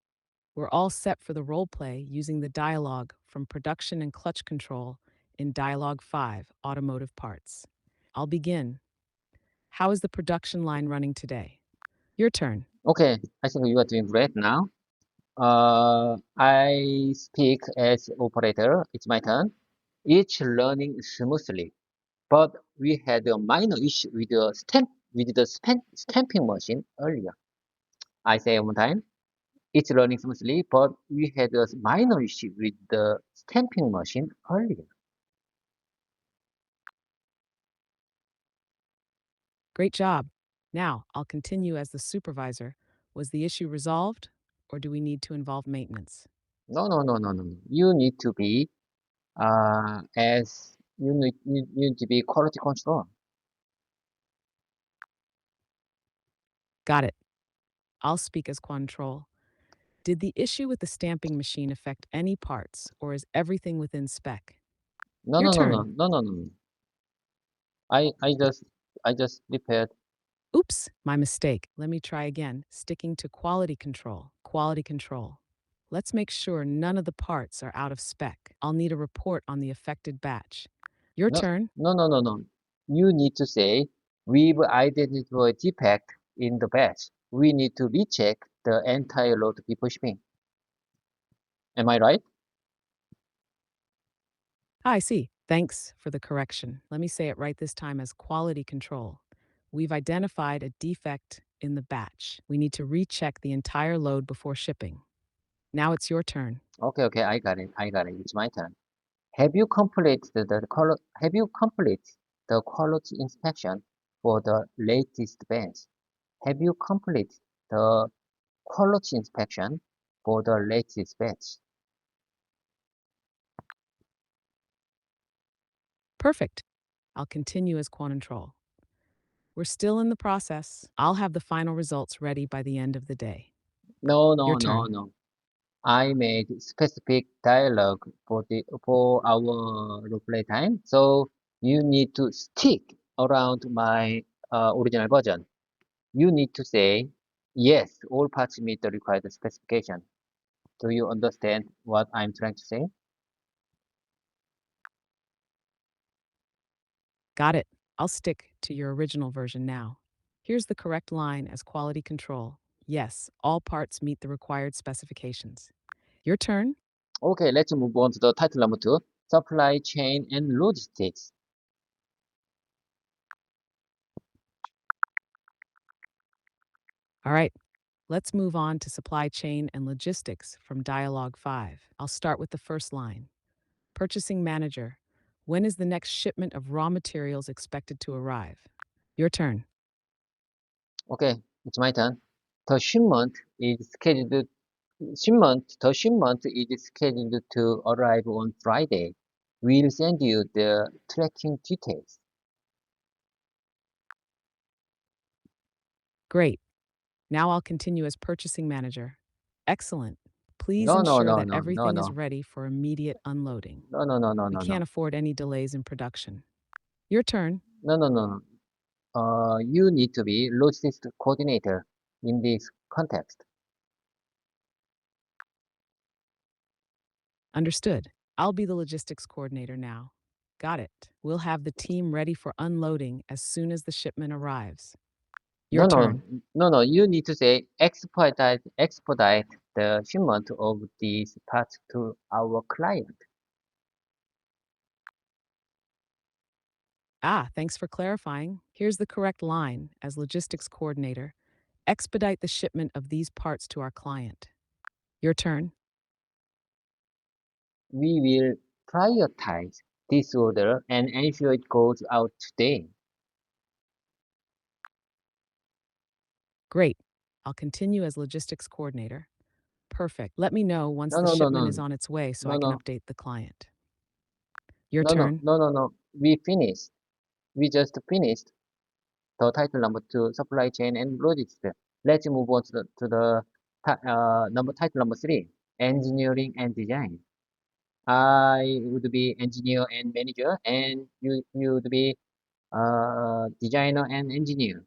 We're all set for the role play using the dialogue from production and clutch control in Dialogue 5, Automotive Parts. I'll begin. How is the production line running today? Your turn. Okay, I think you are doing great now. I speak as operator. It's my turn. It's running smoothly, but we had a minor issue with the stamping machine earlier. I say one time. It's running smoothly, but we had a minor issue with the stamping machine earlier. Great job. Now, I'll continue as the supervisor. Was the issue resolved, or do we need to involve maintenance? No, no, no, no, no, no. You need to be as you need to be quality control. Got it. I'll speak as control. Did the issue with the stamping machine affect any parts, or is everything within spec? No, Your no, no, no, turn. no, no, no, no. I just repaired. Oops, my mistake. Let me try again. Sticking to quality control. Quality control. Let's make sure none of the parts are out of spec. I'll need a report on the affected batch. Your No, turn. no, no, no, no. You need to say we've identified defect in the batch. We need to recheck the entire load before shipping. Am I right? I see. Thanks for the correction. Let me say it right this time as quality control. We've identified a defect in the batch. We need to recheck the entire load before shipping. Now it's your turn. Okay, okay, I got it. I got it. It's my turn. Have you completed the quality inspection for the latest batch? Have you completed the quality inspection for the latest batch? Perfect. I'll continue as control. We're still in the process. I'll have the final results ready by the end of the day. No, Your no, no, turn. no. I made specific dialogue for our replay time, so you need to stick around my original version. You need to say yes, all parts meet the required specification. Do you understand what I'm trying to say? Got it. I'll stick to your original version now. Here's the correct line as quality control. Yes, all parts meet the required specifications. Your turn. Okay, let's move on to the title number two, supply chain and logistics. All right, let's move on to supply chain and logistics from Dialogue 5. I'll start with the first line. Purchasing manager, when is the next shipment of raw materials expected to arrive? Your turn. Okay, it's my turn. The shipment is scheduled to arrive on Friday. We'll send you the tracking details. Great. Now I'll continue as purchasing manager. Excellent. Please No, no, ensure no, that no, no, everything is no, ready for immediate unloading. no, no, no, no, We no, can't no, afford any delays in production. Your turn. no, no, no, no. You need to be logistics coordinator in this context. Understood. I'll be the logistics coordinator now. Got it. We'll have the team ready for unloading as soon as the shipment arrives. Your No, no, turn. no, no. You need to say expedite the shipment of these parts to our client. Ah, thanks for clarifying. Here's the correct line as logistics coordinator. Expedite the shipment of these parts to our client. Your turn. We will prioritize this order and ensure it goes out today. Great. I'll continue as logistics coordinator. Perfect. Let me know once No, the no, no, shipment is no, on its way so no, I can no, update the client. Your no, no, turn. no, no, no. We finished. We just finished the title number two, supply chain and logistics. Let's move on to title number three, engineering and design. I would be engineer and manager, and you would be designer and engineer.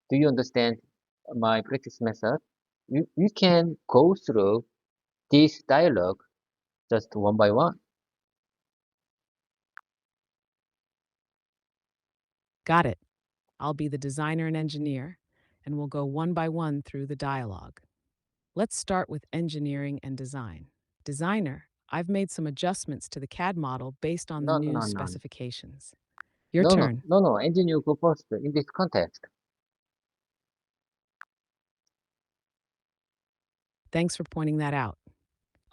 Do you understand my practice method? You can go through this dialogue just one by one. Got it. I'll be the designer and engineer, and we'll go one by one through the dialogue. Let's start with engineering and design. Designer, I've made some adjustments to the CAD model based on the No, new no, no, specifications. Your no, no, turn. no, no. Engineer go first in this context. Thanks for pointing that out.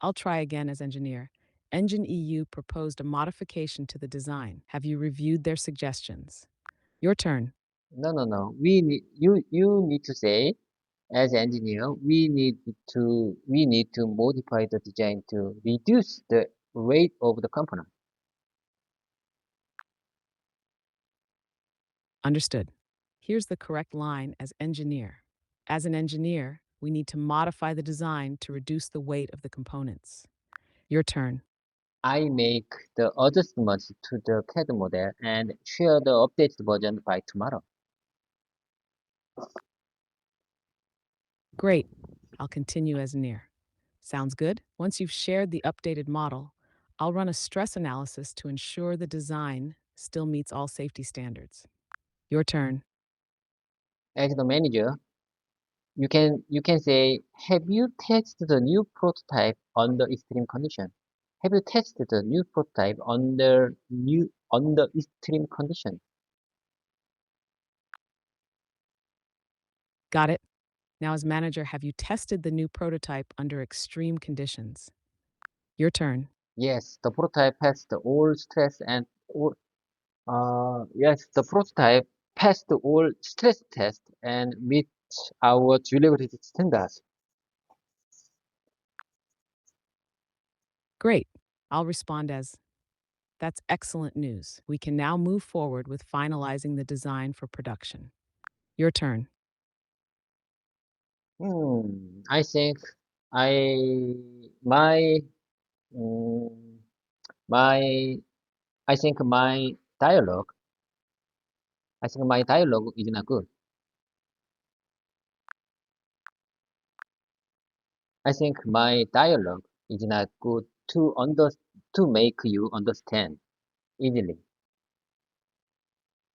I'll try again as engineer. Engine EU proposed a modification to the design. Have you reviewed their suggestions? Your turn. No, no, no. You need to say as engineer, we need to modify the design to reduce the weight of the component. Understood. Here's the correct line as engineer. As an engineer, we need to modify the design to reduce the weight of the components. Your turn. I make the adjustments to the CAD model and share the updated version by tomorrow. Great. I'll continue as near. Sounds good? Once you've shared the updated model, I'll run a stress analysis to ensure the design still meets all safety standards. Your turn. As the manager, you can say, have you tested the new prototype under extreme condition? Have you tested the new prototype under extreme condition? Got it? Now, as manager, have you tested the new prototype under extreme conditions? Your turn. Yes, the prototype passed all stress and all yes, the prototype passed all stress tests and meet our durability standards. Great. I'll respond as that's excellent news. We can now move forward with finalizing the design for production. Your turn. I think I my mm, my I think my dialogue is not good. I think my dialogue is not good to make you understand easily,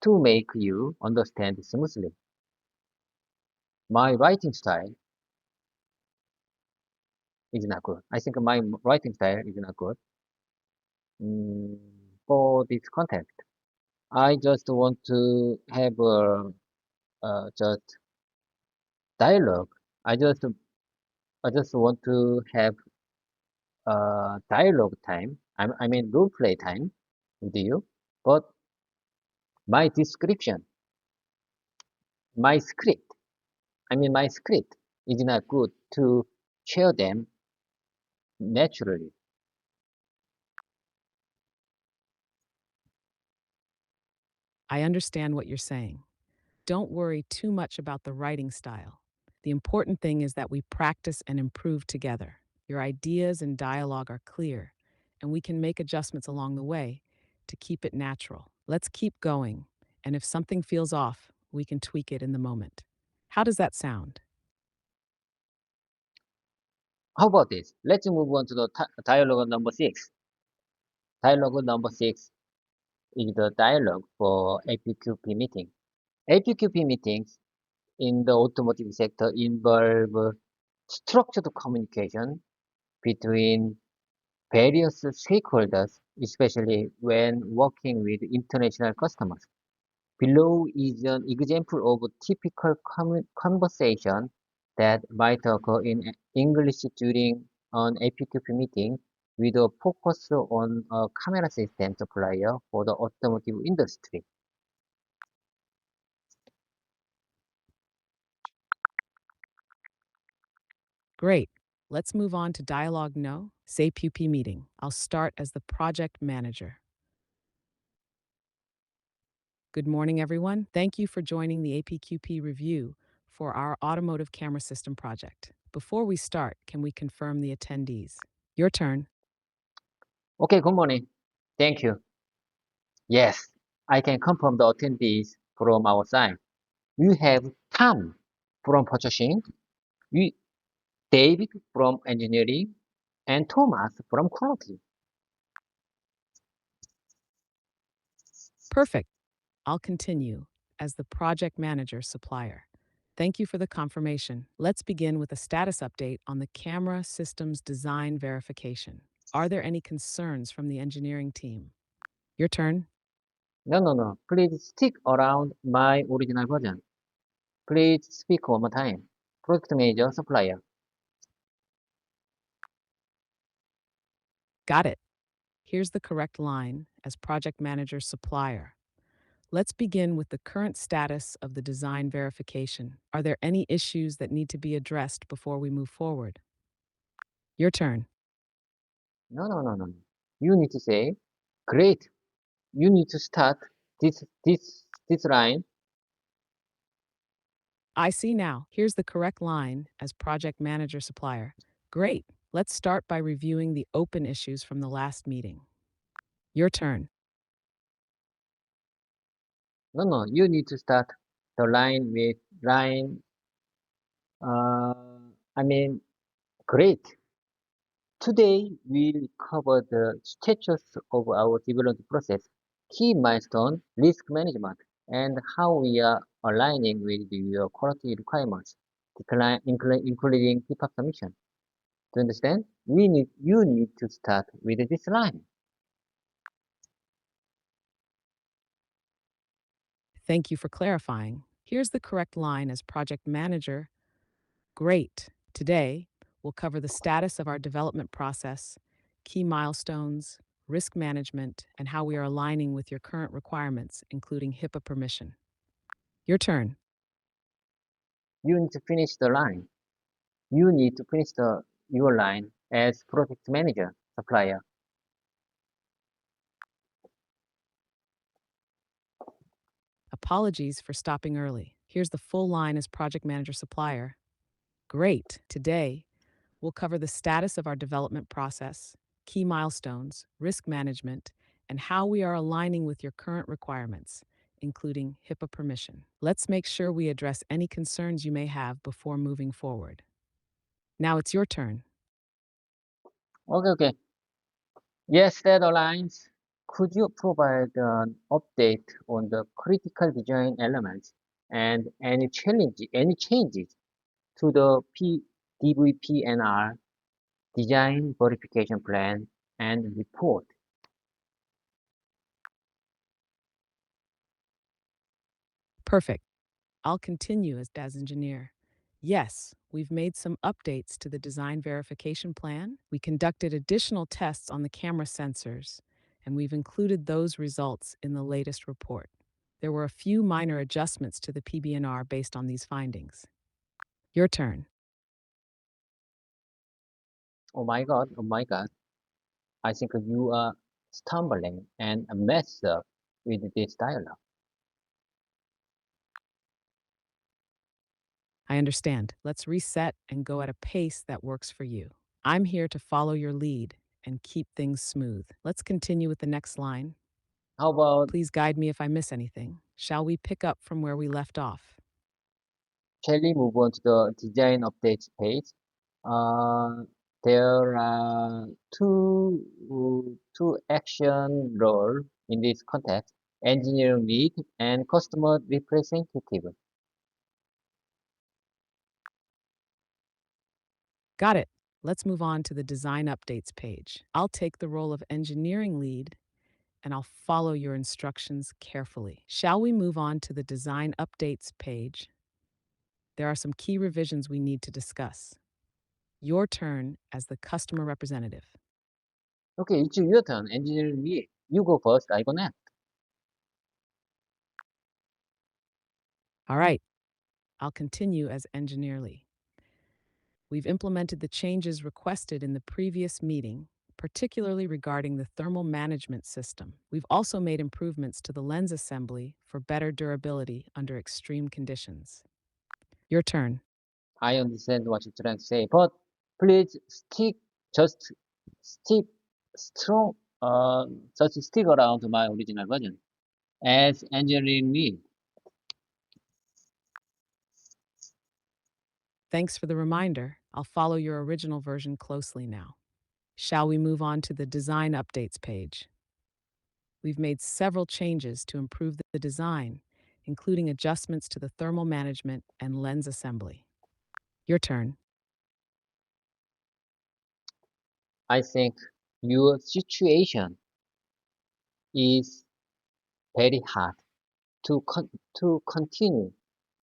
to make you understand smoothly. My writing style is not good. I think my writing style is not good mm, for this context. I just want to have a just dialogue. I just I just want to have dialogue time. I mean role play time with you. But my description, my script, my script is not good to share them naturally. I understand what you're saying. Don't worry too much about the writing style. The important thing is that we practice and improve together. Your ideas and dialogue are clear, and we can make adjustments along the way to keep it natural. Let's keep going, and if something feels off, we can tweak it in the moment. How does that sound? How about this? Let's move on to the dialogue number 6. Dialogue number 6 is the dialogue for APQP meeting. APQP meetings in the automotive sector involve structured communication between various stakeholders, especially when working with international customers. Below is an example of a typical conversation that might occur in English during an APQP meeting with a focus on a camera system supplier for the automotive industry. Great. Let's move on to Dialogue No, SAPUP meeting. I'll start as the project manager. Good morning, everyone. Thank you for joining the APQP review for our automotive camera system project. Before we start, can we confirm the attendees? Your turn. Okay, good morning. Thank you. Yes, I can confirm the attendees from our side. We have Tom from purchasing, we, David from engineering, and Thomas from quality. Perfect. I'll continue as the project manager supplier. Thank you for the confirmation. Let's begin with a status update on the camera systems design verification. Are there any concerns from the engineering team? Your turn. No. Please stick around my original version. Please speak one more time. Product manager, supplier. Got it. Here's the correct line as project manager supplier. Let's begin with the current status of the design verification. Are there any issues that need to be addressed before we move forward? Your turn. No. You need to say, great. You need to start this line. I see now. Here's the correct line as project manager supplier. Great. Let's start by reviewing the open issues from the last meeting. Your turn. No. You need to start the line with line. I mean, great. Today we'll cover the status of our development process, key milestone, risk management, and how we are aligning with your quality requirements, including feedback submission. To understand, you need to start with this line. Thank you for clarifying. Here's the correct line as project manager. Great. Today, we'll cover the status of our development process, key milestones, risk management, and how we are aligning with your current requirements, including HIPAA permission. Your turn. You need to finish the line. You need to finish your line as project manager, supplier. Apologies for stopping early. Here's the full line as project manager supplier. Great. Today, we'll cover the status of our development process, key milestones, risk management, and how we are aligning with your current requirements, including HIPAA permission. Let's make sure we address any concerns you may have before moving forward. Now it's your turn. Okay. Yes, that aligns. Could you provide an update on the critical design elements and any changes to the DVPNR design verification plan and report? Perfect. I'll continue as DAS engineer. Yes, we've made some updates to the design verification plan. We conducted additional tests on the camera sensors, and we've included those results in the latest report. There were a few minor adjustments to the PBNR based on these findings. Your turn. Oh my God. I think you are stumbling and mess up with this dialogue. I understand. Let's reset and go at a pace that works for you. I'm here to follow your lead and keep things smooth. Let's continue with the next line. How about Please guide me if I miss anything. Shall we pick up from where we left off? shall we move on to the design updates page? Uh, there are two action role in this context: engineering lead and customer representative. Got it. Let's move on to the design updates page. I'll take the role of engineering lead and I'll follow your instructions carefully. Shall we move on to the design updates page? There are some key revisions we need to discuss. Your turn as the customer representative. Okay, it's your turn, engineering lead. You go first, I go next. All right, I'll continue as engineer lead. We've implemented the changes requested in the previous meeting, particularly regarding the thermal management system. We've also made improvements to the lens assembly for better durability under extreme conditions. Your turn. I understand what you're trying to say, but please just stick strong, just stick around to my original version as engineering lead. Thanks for the reminder. I'll follow your original version closely now. Shall we move on to the design updates page? We've made several changes to improve the design, including adjustments to the thermal management and lens assembly. Your turn. I think your situation is very hard to continue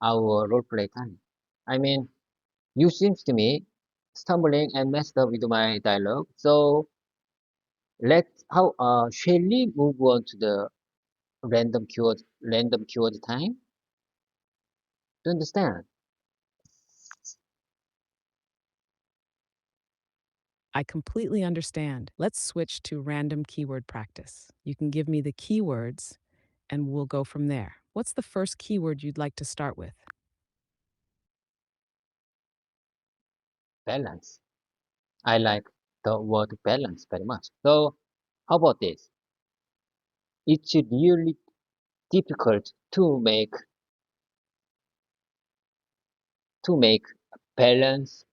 our roleplay time. I mean, you seems to me stumbling and messed up with my dialogue. So shall we move on to the random keyword time? Do you understand? I completely understand. Let's switch to random keyword practice. You can give me the keywords and we'll go from there. What's the first keyword you'd like to start with? Balance. I like the word balance very much. So how about this? It's really difficult to make balance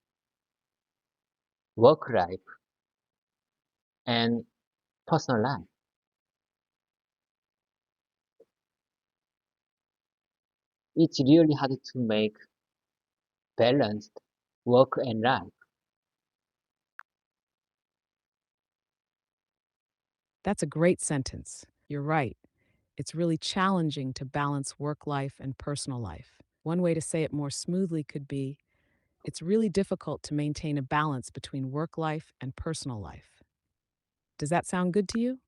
work life and personal life. It's really hard to make balanced work and life. That's a great sentence. You're right. It's really challenging to balance work life and personal life. One way to say it more smoothly could be it's really difficult to maintain a balance between work life and personal life. Does that sound good to you?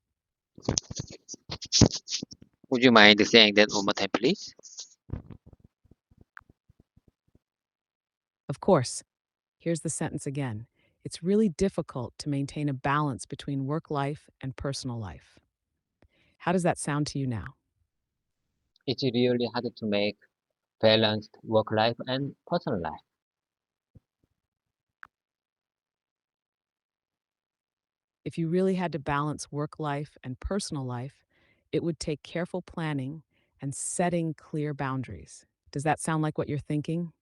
Would you mind saying that one more time, please? Of course. Here's the sentence again. It's really difficult to maintain a balance between work life and personal life. How does that sound to you now? It's really hard to make balanced work life and personal life. If you really had to balance work life and personal life, it would take careful planning and setting clear boundaries. Does that sound like what you're thinking?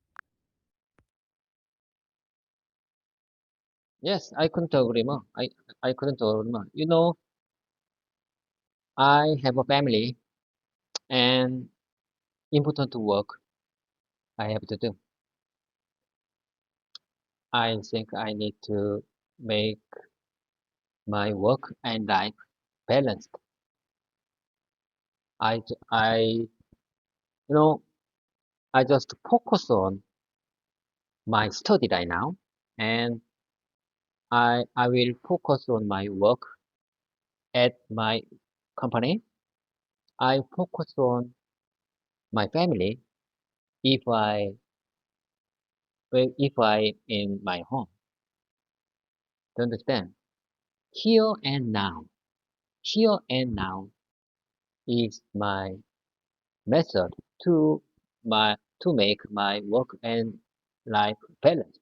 Yes, I couldn't agree more. I couldn't agree more. You know, I have a family and important work I have to do. I think I need to make my work and life balanced. I, you know, I just focus on my study right now, and I will focus on my work at my company. I focus on my family if I in my home. Do you understand? Here and now. Here and now is my method to my to make my work and life balance.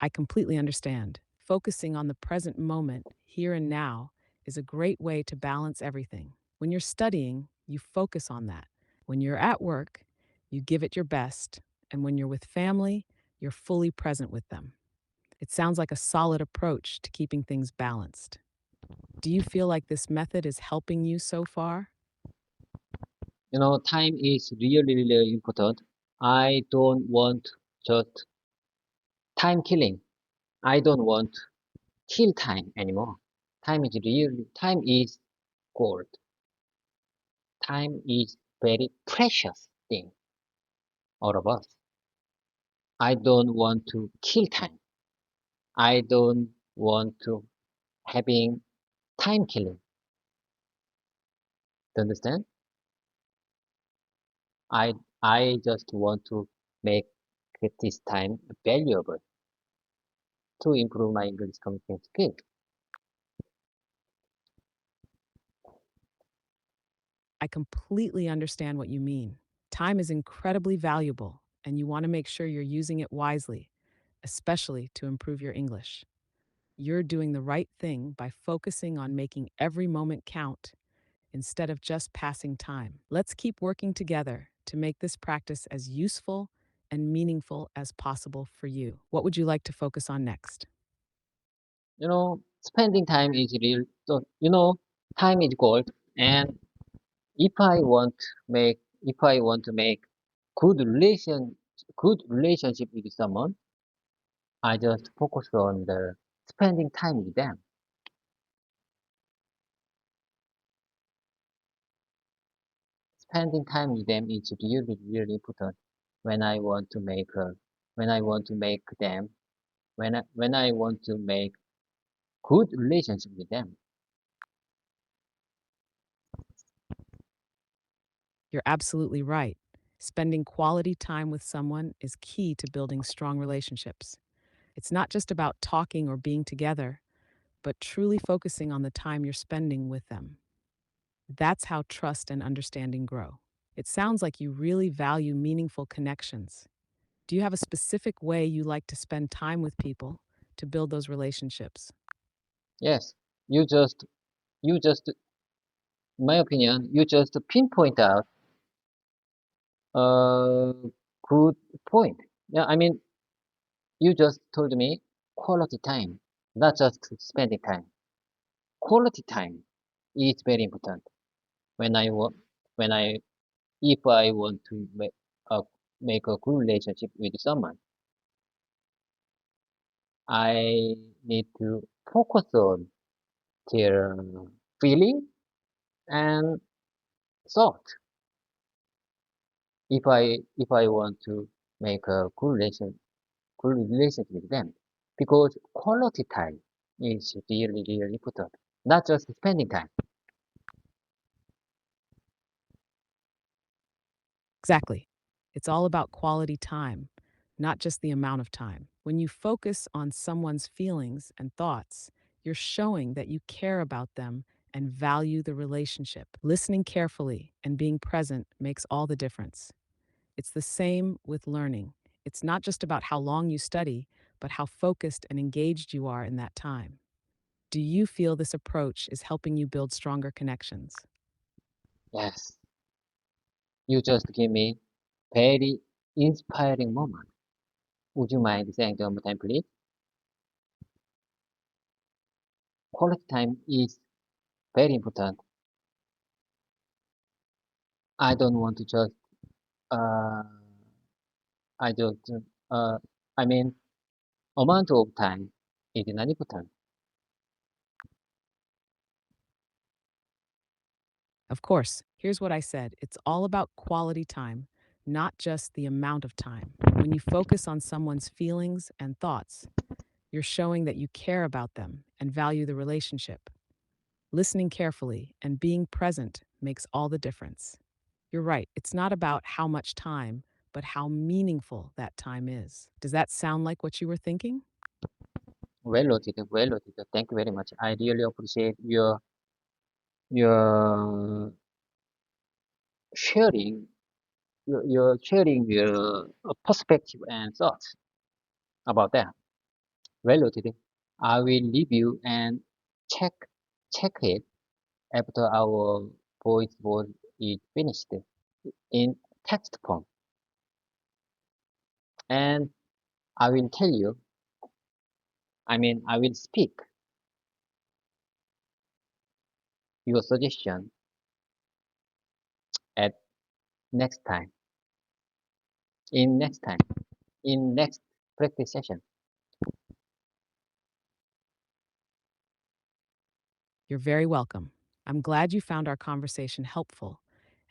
I completely understand. Focusing on the present moment, here and now, is a great way to balance everything. When you're studying, you focus on that. When you're at work, you give it your best. And when you're with family, you're fully present with them. It sounds like a solid approach to keeping things balanced. Do you feel like this method is helping you so far? Time is really, really important. I don't want just time killing. I don't want kill time anymore. Time is gold. Time is very precious thing, all of us. I don't want to kill time. I don't want to having time killing. Do you understand? I I just want to make this time valuable to improve my English communication skill. I completely understand what you mean. Time is incredibly valuable, and you want to make sure you're using it wisely, especially to improve your English. You're doing the right thing by focusing on making every moment count instead of just passing time. Let's keep working together to make this practice as useful and meaningful as possible for you. What would you like to focus on next? Spending time is real. So, time is gold. And if I want to make good relationship with someone, I just focus on the spending time with them. Spending time with them is really, really important when I want to make when I want to make them when I want to make good relationship with them. You're absolutely right. Spending quality time with someone is key to building strong relationships. It's not just about talking or being together, but truly focusing on the time you're spending with them. That's how trust and understanding grow. It sounds like you really value meaningful connections. Do you have a specific way you like to spend time with people to build those relationships? Yes, you just in my opinion, you just pinpoint out a good point. Yeah, I mean, you just told me quality time, not just spending time. Quality time is very important when I want, when I, if I want to make a good relationship with someone. I need to focus on their feeling and thought. If I want to make a good relationship with them, because quality time is really, really important, not just spending time. Exactly. It's all about quality time, not just the amount of time. When you focus on someone's feelings and thoughts, you're showing that you care about them and value the relationship. Listening carefully and being present makes all the difference. It's the same with learning. It's not just about how long you study, but how focused and engaged you are in that time. Do you feel this approach is helping you build stronger connections? Yes, you just give me very inspiring moment. Would you mind saying one more time, please? Quality time is very important. I don't want to just, uh, I don't, uh, I mean, amount of time is not important. Of course, here's what I said, it's all about quality time, not just the amount of time. When you focus on someone's feelings and thoughts, you're showing that you care about them and value the relationship. Listening carefully and being present makes all the difference. You're right, it's not about how much time, but how meaningful that time is. Does that sound like what you were thinking? Well noted, well noted. Thank you very much. I really appreciate your sharing you're sharing your perspective and thoughts about that. Well noted. I will review and check check it after our voice was is finished in text form, and I will tell you. I will speak your suggestion at next time. In next time, in next practice session. You're very welcome. I'm glad you found our conversation helpful,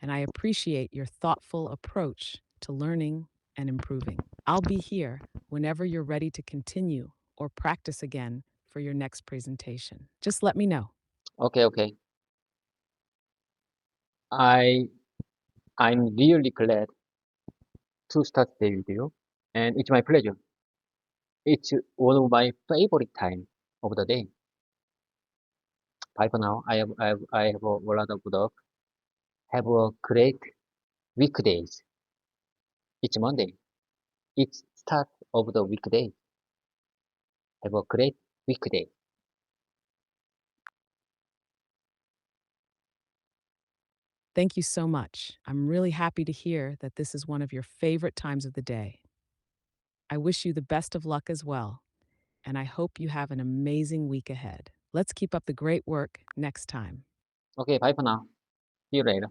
and I appreciate your thoughtful approach to learning and improving. I'll be here whenever you're ready to continue or practice again for your next presentation. Just let me know. Okay, okay. I I'm really glad to start the video, and it's my pleasure. It's one of my favorite time of the day. Bye for now. I have a lot of work. Have a great weekdays. It's Monday. It's start of the weekday. Have a great weekday. Thank you so much. I'm really happy to hear that this is one of your favorite times of the day. I wish you the best of luck as well, and I hope you have an amazing week ahead. Let's keep up the great work next time. Okay, bye for now. See you later.